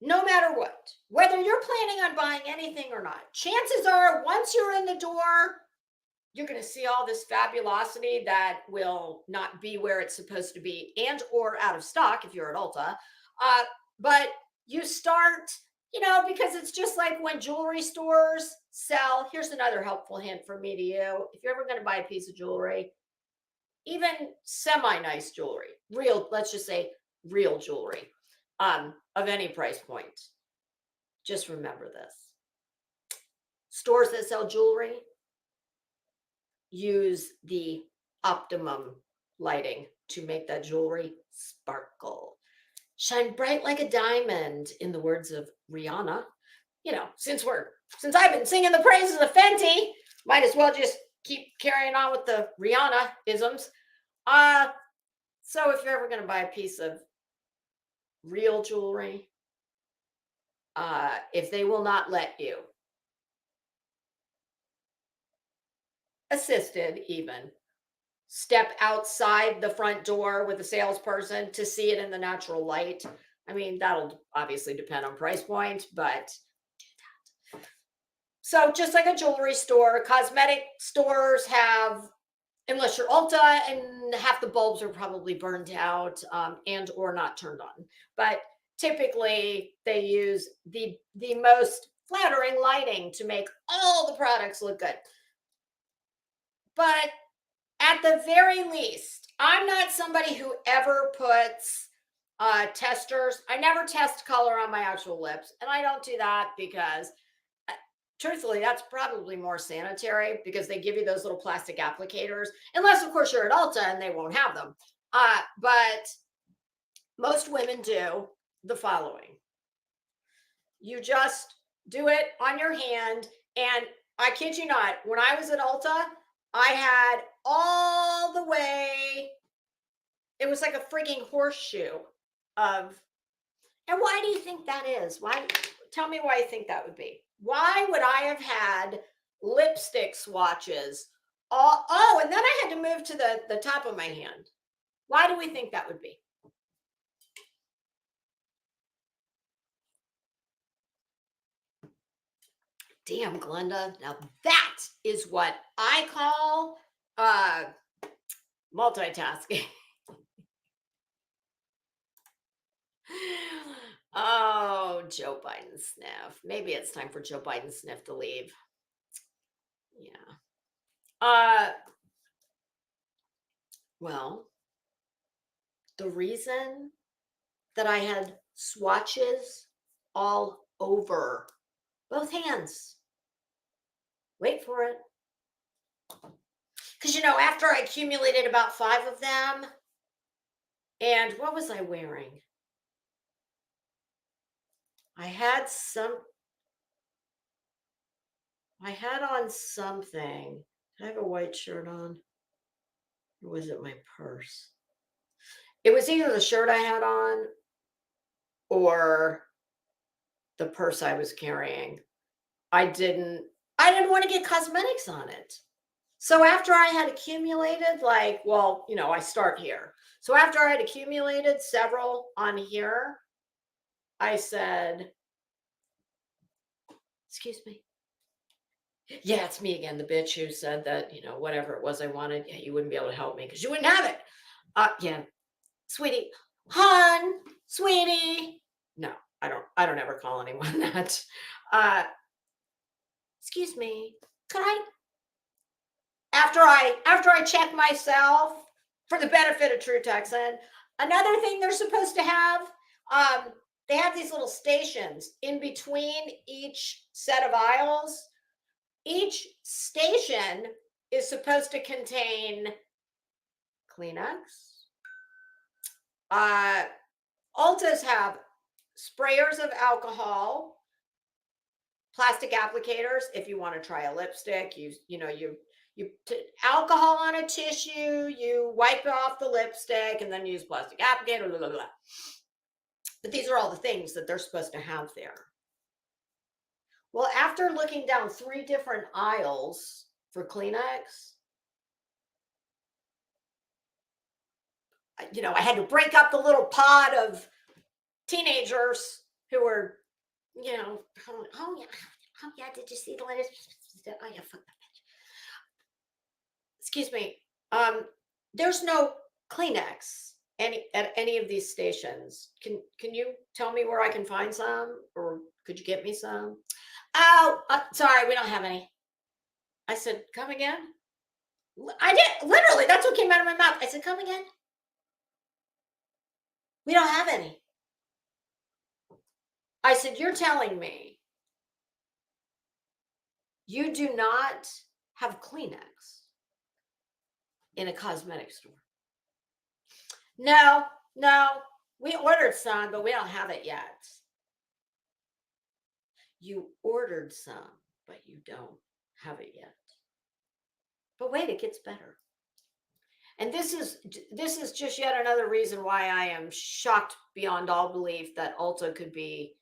Speaker 3: no matter what, whether you're planning on buying anything or not, chances are once you're in the door, you're going to see all this fabulosity that will not be where it's supposed to be and or out of stock if you're at Ulta. But you start, because it's just like when jewelry stores sell. Here's another helpful hint from me to you. If you're ever going to buy a piece of jewelry, even semi-nice jewelry, let's just say real jewelry, of any price point, just remember this. Stores that sell jewelry use the optimum lighting to make that jewelry sparkle, shine bright like a diamond, in the words of Rihanna. Since I've been singing the praises of Fenty, might as well just keep carrying on with the Rihanna isms. So if you're ever going to buy a piece of real jewelry, if they will not let you, assisted even, step outside the front door with a salesperson to see it in the natural light, I mean, that'll obviously depend on price point, but do that. So just like a jewelry store, cosmetic stores have, unless you're Ulta, and half the bulbs are probably burned out, and or not turned on. But typically they use the most flattering lighting to make all the products look good. But at the very least, I'm not somebody who ever puts testers. I never test color on my actual lips. And I don't do that because truthfully, that's probably more sanitary, because they give you those little plastic applicators, unless of course you're at Ulta and they won't have them. But most women do the following. You just do it on your hand. And I kid you not, when I was at Ulta, I had all the way, it was like a freaking horseshoe of, and why do you think that is? Why? Tell me why you think that would be. Why would I have had lipstick swatches? And then I had to move to the top of my hand. Why do we think that would be? Damn, Glenda. Now that is what I call multitasking. Oh, Joe Biden sniff. Maybe it's time for Joe Biden sniff to leave. Yeah. Well, the reason that I had swatches all over both hands, wait for it, because after I accumulated about 5 of them, and what was I wearing? I had on something. Did I have a white shirt on? Or was it my purse? It was either the shirt I had on or the purse I was carrying. I didn't want to get cosmetics on it. So after I had accumulated, I start here. So after I had accumulated several on here, I said, excuse me. Yeah, it's me again, the bitch who said that, whatever it was I wanted, yeah, you wouldn't be able to help me because you wouldn't have it. Yeah, sweetie, hon, sweetie. No, I don't ever call anyone that. Excuse me, could I, after I check myself, for the benefit of True Texan, another thing they're supposed to have, they have these little stations in between each set of aisles. Each station is supposed to contain Kleenex. Ultas have sprayers of alcohol, plastic applicators. If you want to try a lipstick, alcohol on a tissue, you wipe off the lipstick, and then use plastic applicator. Blah, blah, blah. But these are all the things that they're supposed to have there. Well, after looking down 3 different aisles for Kleenex, I had to break up the little pod of teenagers who were, oh yeah, did you see the latest? Oh yeah, fuck that bitch. Excuse me. There's no Kleenex at any of these stations. Can you tell me where I can find some, or could you get me some? Oh, sorry, we don't have any. I said, come again? I did, literally, that's what came out of my mouth. I said, come again? We don't have any. I said, you're telling me you do not have Kleenex in a cosmetic store? No, we ordered some, but we don't have it yet. You ordered some, but you don't have it yet. But wait, it gets better. And this is just yet another reason why I am shocked beyond all belief that Ulta could be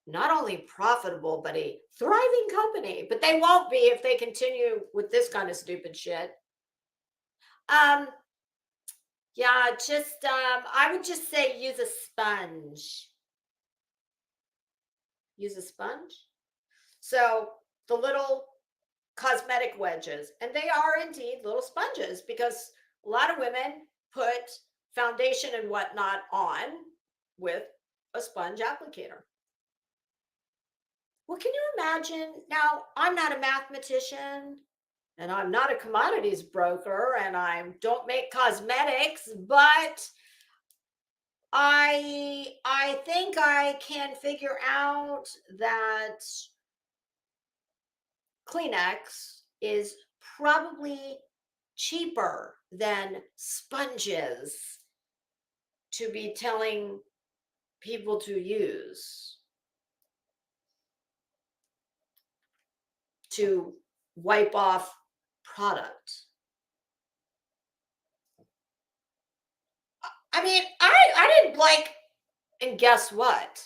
Speaker 3: not only profitable, but a thriving company. But they won't be if they continue with this kind of stupid shit. Yeah, just I would just say use a sponge. Use a sponge. So the little cosmetic wedges, and they are indeed little sponges, because a lot of women put foundation and whatnot on with a sponge applicator. Well, can you imagine? Now, I'm not a mathematician, and I'm not a commodities broker, and I don't make cosmetics, but I think I can figure out that Kleenex is probably cheaper than sponges to be telling people to use to wipe off product. I mean, I didn't like, and guess what?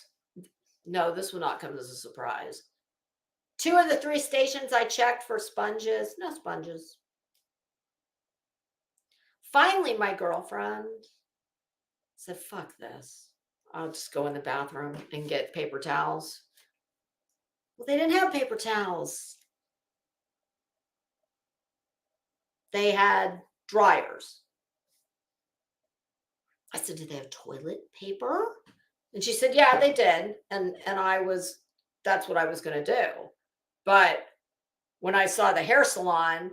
Speaker 3: No, this will not come as a surprise. 2 of the 3 stations I checked for sponges, no sponges. Finally, my girlfriend said, fuck this. I'll just go in the bathroom and get paper towels. Well, they didn't have paper towels. They had dryers. I said, did they have toilet paper? And she said, yeah, they did. And that's what I was going to do. But when I saw the hair salon,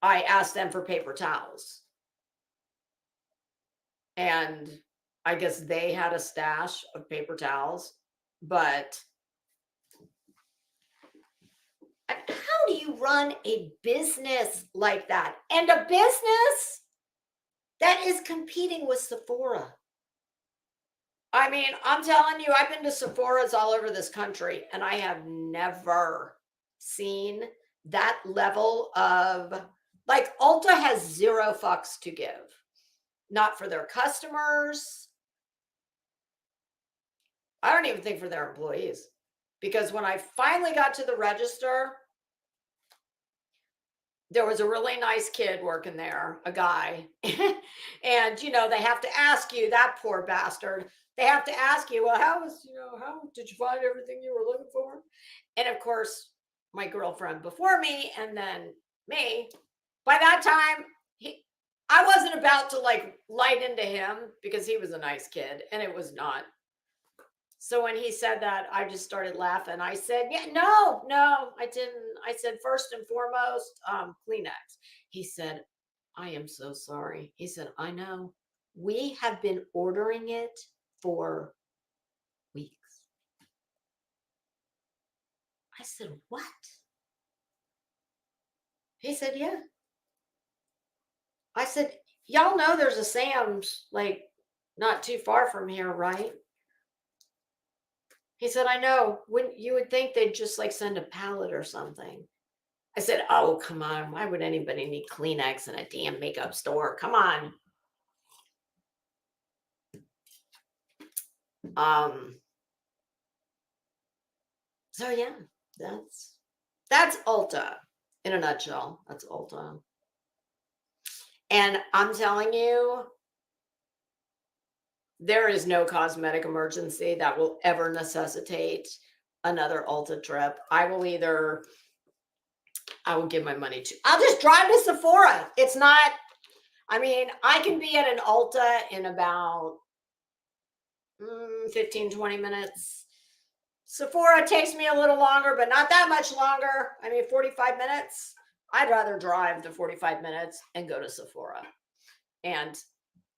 Speaker 3: I asked them for paper towels. And I guess they had a stash of paper towels. But how do you run a business like that? And a business that is competing with Sephora. I mean, I'm telling you, I've been to Sephora's all over this country, and I have never seen that level of, like, Ulta has 0 fucks to give. Not for their customers. I don't even think for their employees. Because when I finally got to the register, there was a really nice kid working there, a guy. And, they have to ask you, that poor bastard, they have to ask you, well, how did you find everything you were looking for? And of course, my girlfriend before me, and then me, by that time, I wasn't about to light into him, because he was a nice kid, and it was not. So when he said that, I just started laughing. I said, yeah, no, I didn't. I said, first and foremost, Kleenex. He said, I am so sorry. He said, I know. We have been ordering it for weeks. I said, what? He said, yeah. I said, y'all know there's a Sam's not too far from here, right? He said, I know. Wouldn't you would think they'd just like send a pallet or something. I said, oh, come on. Why would anybody need Kleenex in a damn makeup store? Come on. Um, so yeah, that's Ulta in a nutshell. That's Ulta. And I'm telling you, there is no cosmetic emergency that will ever necessitate another Ulta trip. I will give my money to, I'll just drive to Sephora. It's not, I mean, I can be at an Ulta in about 15, 20 minutes. Sephora takes me a little longer, but not that much longer. I mean, 45 minutes. I'd rather drive the 45 minutes and go to Sephora. And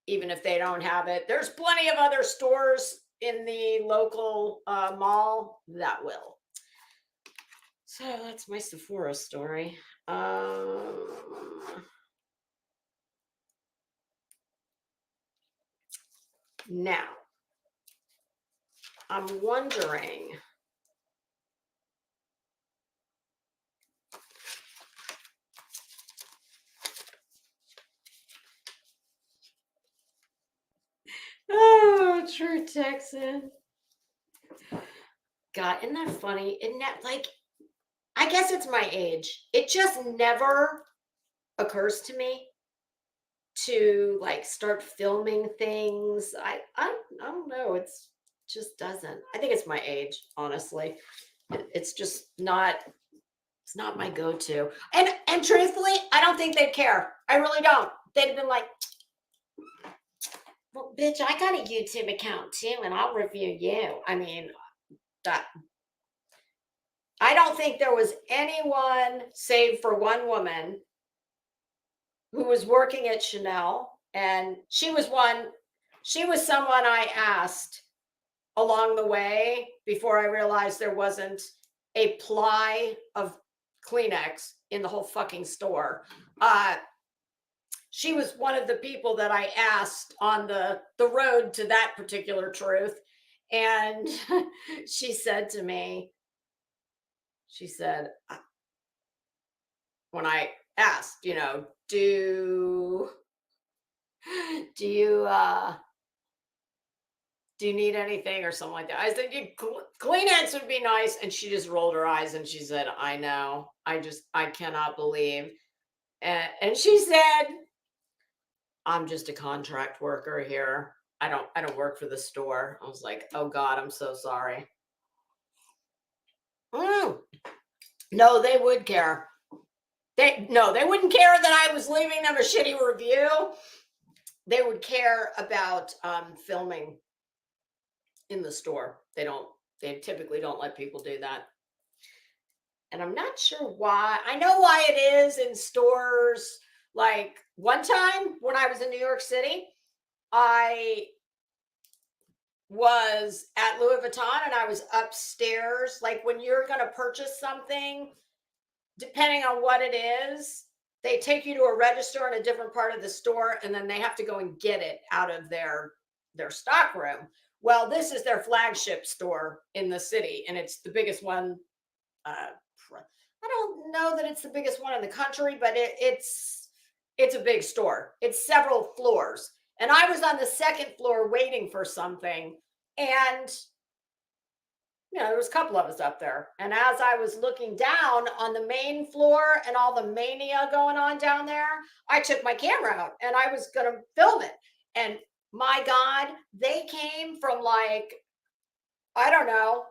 Speaker 3: even if they don't have it, there's plenty of other stores in the local mall that will. So that's my Sephora story. Now, I'm wondering, oh, true Texan. God, isn't that funny? Isn't that like, I guess it's my age. It just never occurs to me to like start filming things. I don't know. It's just doesn't. I think it's my age, honestly. It's just not, it's not my go-to. And truthfully, I don't think they'd care. I really don't. They'd have been like, well, bitch, I got a YouTube account too, and I'll review you. I mean, that I don't think there was anyone, save for one woman, who was working at Chanel, and she was someone I asked along the way before I realized there wasn't a ply of Kleenex in the whole fucking store. She was one of the people that I asked on the road to that particular truth. And she said to me, she said, when I asked, you know, do you need anything or something like that? I said, Kleenex would be nice. And she just rolled her eyes and she said, I know. I cannot believe. And she said, I'm just a contract worker here. I don't work for the store. I was like, oh God, I'm so sorry. No, they would care. They wouldn't care that I was leaving them a shitty review. They would care about filming in the store. They typically don't let people do that. And I'm not sure why. I know why it is in stores. Like one time when I was in New York City, I was at Louis Vuitton and I was upstairs. Like when you're going to purchase something, depending on what it is, they take you to a register in a different part of the store and then they have to go and get it out of their stock room. Well, this is their flagship store in the city and it's the biggest one. I don't know that it's the biggest one in the country, but it's a big store. It's several floors. And I was on the second floor waiting for something. And, you know, there was a couple of us up there. And as I was looking down on the main floor and all the mania going on down there, I took my camera out and I was going to film it. And my God, they came from like, I don't know,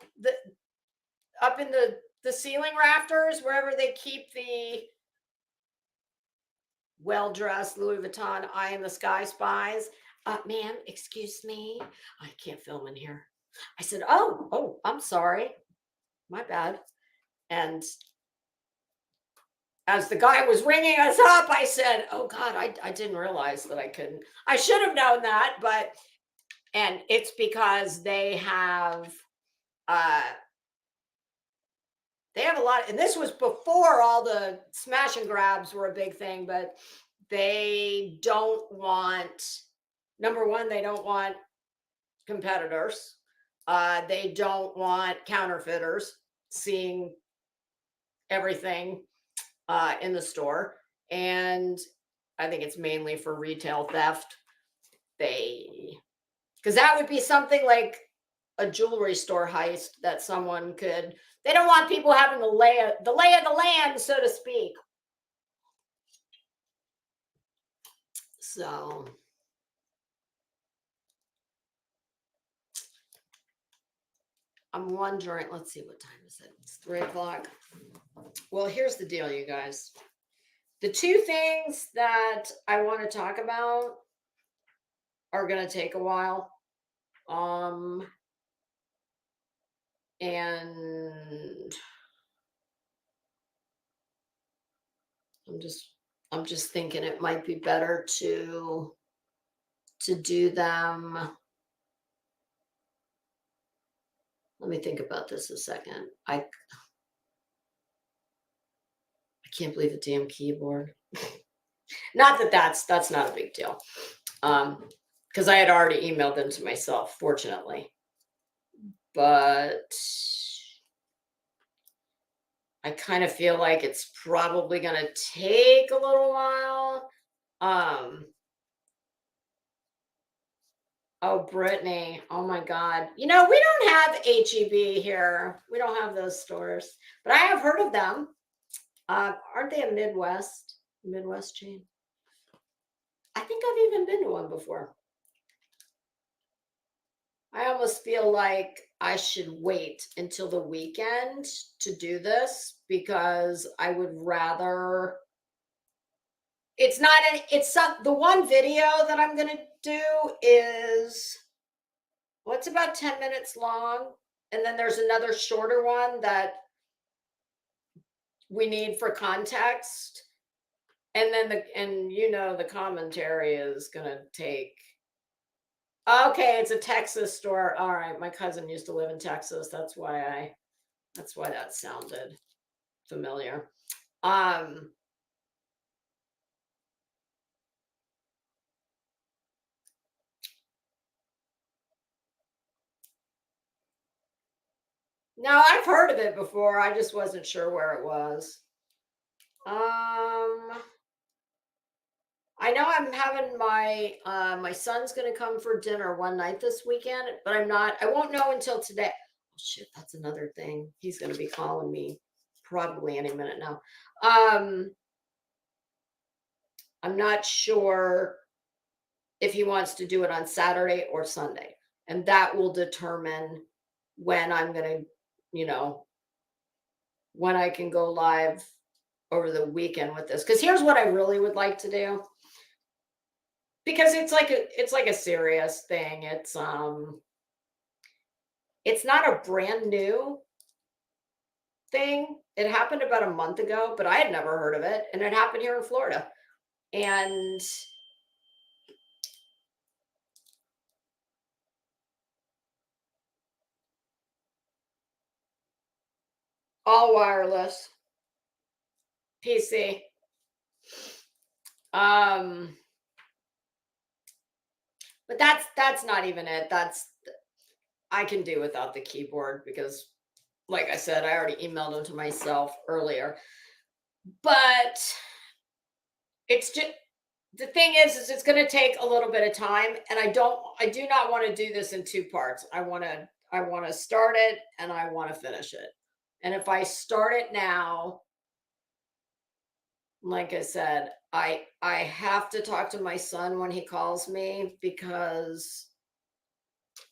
Speaker 3: up in the ceiling rafters, wherever they keep the well-dressed Louis Vuitton eye in the sky spies. Ma'am, excuse me. I can't film in here. I said, oh, I'm sorry. My bad. And as the guy was ringing us up, I said, oh God, I didn't realize that I couldn't. I should have known that, and it's because they have a lot, and this was before all the smash and grabs were a big thing, but they don't want, number one, they don't want competitors. They don't want counterfeiters seeing everything in the store. And I think it's mainly for retail theft. Because that would be something like a jewelry store heist that someone could. They don't want people having the lay of the land, so to speak. So I'm wondering, let's see, what time is it? It's 3 o'clock. Well, here's the deal, you guys. The two things that I want to talk about are going to take a while. And I'm just thinking it might be better to do them. Let me think about this a second. I can't believe the damn keyboard. Not that that's not a big deal. Because I had already emailed them to myself, fortunately. But I kind of feel like it's probably going to take a little while. Oh, Brittany. Oh my God. We don't have HEB here. We don't have those stores, but I have heard of them. Aren't they a Midwest chain? I think I've even been to one before. I almost feel like I should wait until the weekend to do this because I would rather. The one video that I'm going to do is, well, it's about 10 minutes long. And then there's another shorter one that we need for context. And then the commentary is going to take. Okay, it's a Texas store. All right, my cousin used to live in Texas. That's why that sounded familiar. No, I've heard of it before. I just wasn't sure where it was. I know I'm having my son's going to come for dinner one night this weekend, but I won't know until today. Oh shit, that's another thing. He's going to be calling me probably any minute now. I'm not sure if he wants to do it on Saturday or Sunday, and that will determine when I'm going to, when I can go live over the weekend with this. Because here's what I really would like to do. Because it's like a serious thing. It's not a brand new thing. It happened about a month ago, but I had never heard of it, and it happened here in Florida. And all wireless PC. But that's not even it. I can do without the keyboard because, like I said, I already emailed them to myself earlier. But it's just, the thing is it's going to take a little bit of time, and I do not want to do this in two parts. I want to start it and I want to finish it. And if I start it now, like I said, I have to talk to my son when he calls me because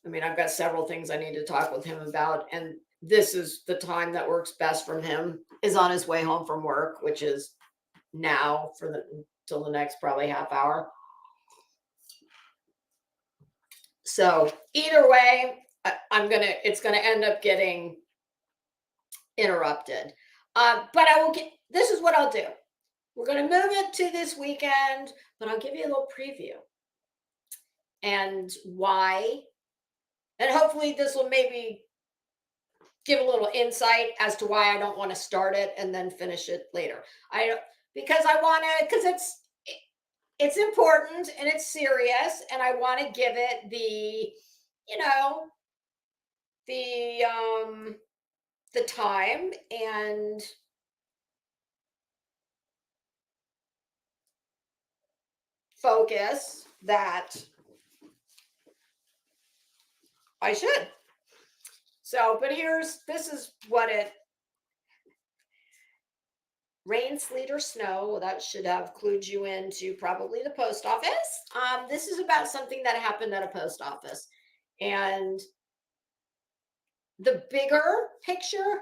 Speaker 3: I've got several things I need to talk with him about, and this is the time that works best from him is on his way home from work, which is now till the next probably half hour. So either way, it's gonna end up getting interrupted. But this is what I'll do. We're gonna move it to this weekend, but I'll give you a little preview and why. And hopefully this will maybe give a little insight as to why I don't want to start it and then finish it later. Because it's important and it's serious, and I want to give it the, the time and focus that I should. So, but this is what it rain, sleet, or snow. Well, that should have clued you into probably the post office. This is about something that happened at a post office. And the bigger picture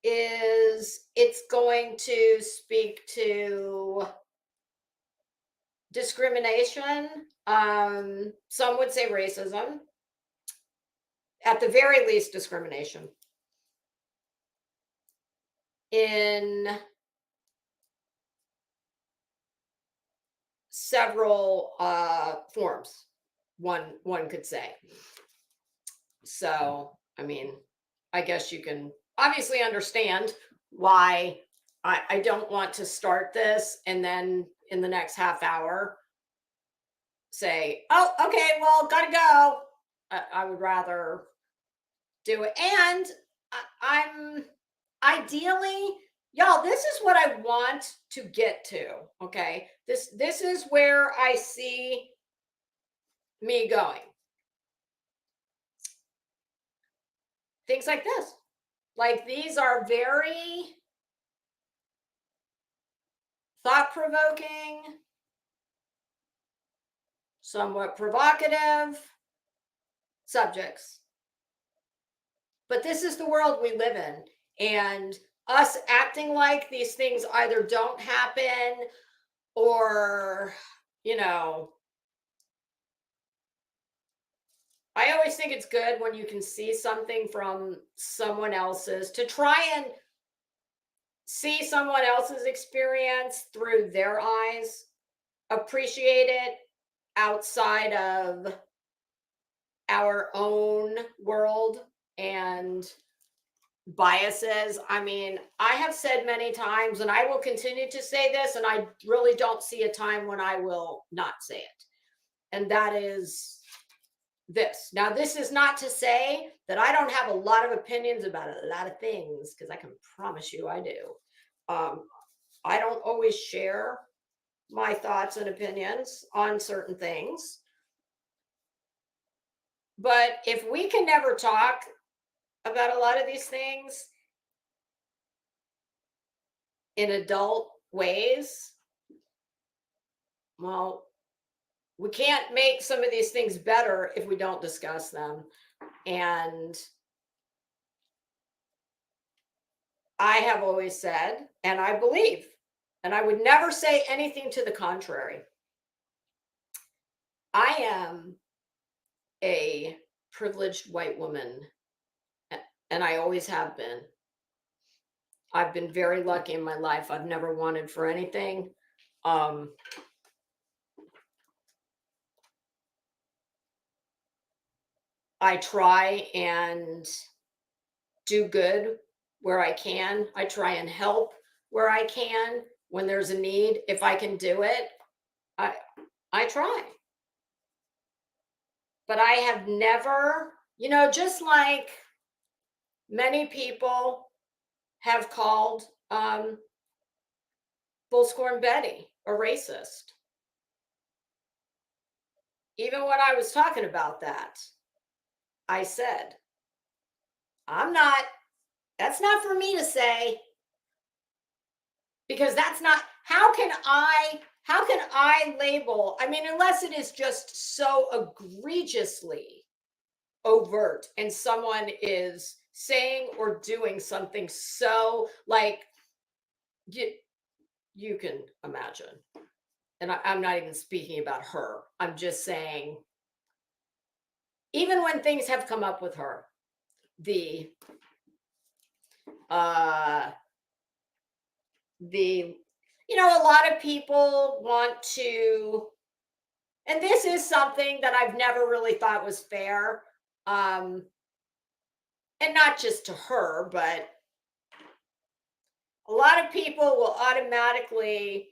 Speaker 3: is it's going to speak to discrimination. Some would say racism, at the very least, discrimination in several forms. One could say. So, I mean, I guess you can obviously understand why I don't want to start this and then in the next half hour say, oh, okay, well, gotta go. I would rather do it. And I'm ideally, y'all, this is what I want to get to. Okay. This is where I see me going. Things like this. Like these are very thought-provoking, somewhat provocative subjects. But this is the world we live in. And us acting like these things either don't happen or, you know, I always think it's good when you can see something from someone else's to try and see someone else's experience through their eyes, appreciate it outside of our own world and biases. I mean, I have said many times, and I will continue to say this, and I really don't see a time when I will not say it. And that is this. Now, this is not to say that I don't have a lot of opinions about a lot of things, because I can promise you I do. I don't always share my thoughts and opinions on certain things. But if we can never talk about a lot of these things in adult ways, well, we can't make some of these things better if we don't discuss them. And I have always said, and I believe, and I would never say anything to the contrary, I am a privileged white woman, and I always have been. I've been very lucky in my life. I've never wanted for anything. I try and do good where I can. I try and help where I can when there's a need. If I can do it, I try. But I have never, just like many people have called Bullscorn Betty a racist. Even when I was talking about that, I said, that's not for me to say, because that's not, how can I label, I mean, unless it is just so egregiously overt and someone is saying or doing something so like you can imagine. And I'm not even speaking about her. I'm just saying, even when things have come up with her, a lot of people want to, and this is something that I've never really thought was fair, and not just to her, but a lot of people will automatically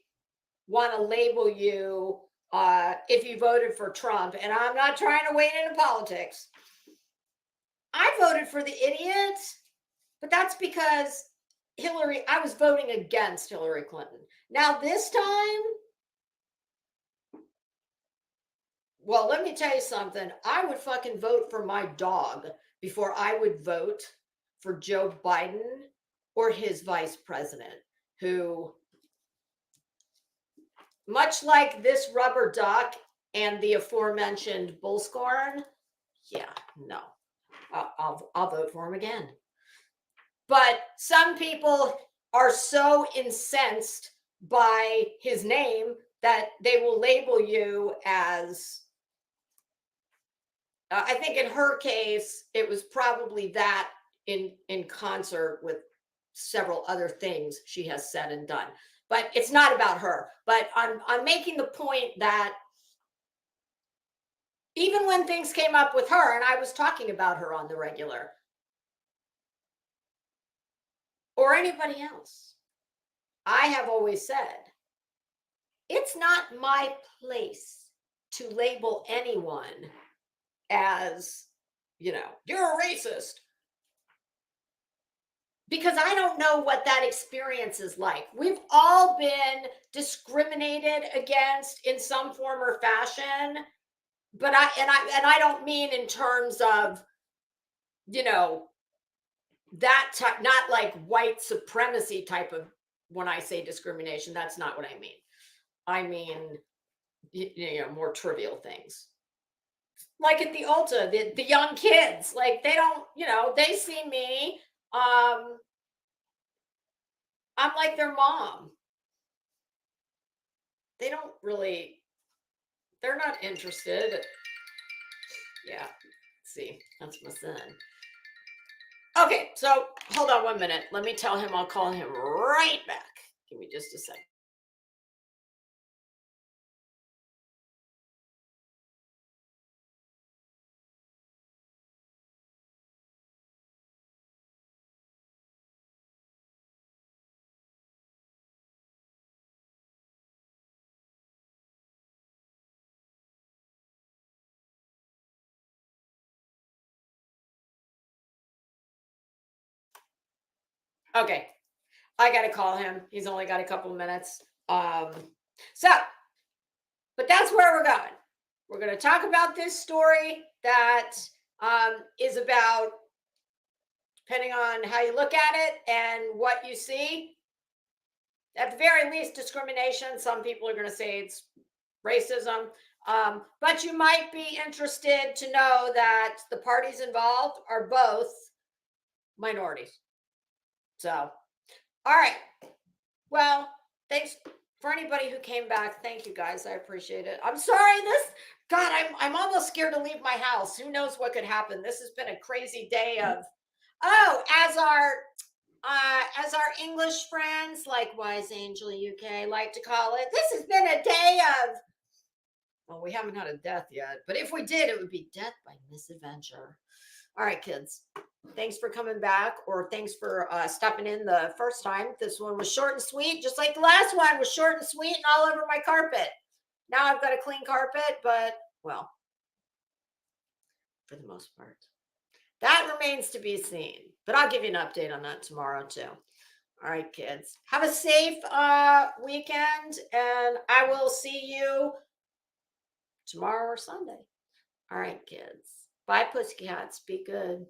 Speaker 3: want to label you if you voted for Trump. And I'm not trying to wade into politics, I voted for the idiot, but that's because I was voting against Hillary Clinton. Now, this time, well, let me tell you something. I would fucking vote for my dog before I would vote for Joe Biden or his vice president, who, much like this rubber duck and the aforementioned bullscorn, yeah, no, I'll vote for him again. But some people are so incensed by his name that they will label you as, I think in her case, it was probably that in concert with several other things she has said and done. But it's not about her. But I'm making the point that even when things came up with her, and I was talking about her on the regular, or anybody else, I have always said, it's not my place to label anyone as, you're a racist, because I don't know what that experience is like. We've all been discriminated against in some form or fashion, but I don't mean in terms of, that type, not like white supremacy type of, when I say discrimination, that's not what I mean. I mean, more trivial things. Like at the Ulta, the young kids, like they don't, they see me. I'm like their mom. They don't really, they're not interested. Yeah, see, that's my son. Okay, so hold on 1 minute. Let me tell him I'll call him right back. Give me just a second. Okay, I got to call him. He's only got a couple minutes. So, but that's where we're going. We're going to talk about this story that is about, depending on how you look at it and what you see, at the very least, discrimination. Some people are going to say it's racism. But you might be interested to know that the parties involved are both minorities. So, all right. Well, thanks for anybody who came back. Thank you guys. I appreciate it. I'm sorry. God, I'm almost scared to leave my house. Who knows what could happen? This has been a crazy day of, as our English friends, likewise Angel UK, like to call it, this has been a day of, well, we haven't had a death yet, but if we did, it would be death by misadventure. All right, kids. Thanks for coming back, or thanks for stopping in the first time. This one was short and sweet, just like the last one was short and sweet and all over my carpet. Now I've got a clean carpet, but, well, for the most part. That remains to be seen, but I'll give you an update on that tomorrow too. All right, kids. Have a safe weekend, and I will see you tomorrow or Sunday. All right, kids. Bye, pussycats. Be good.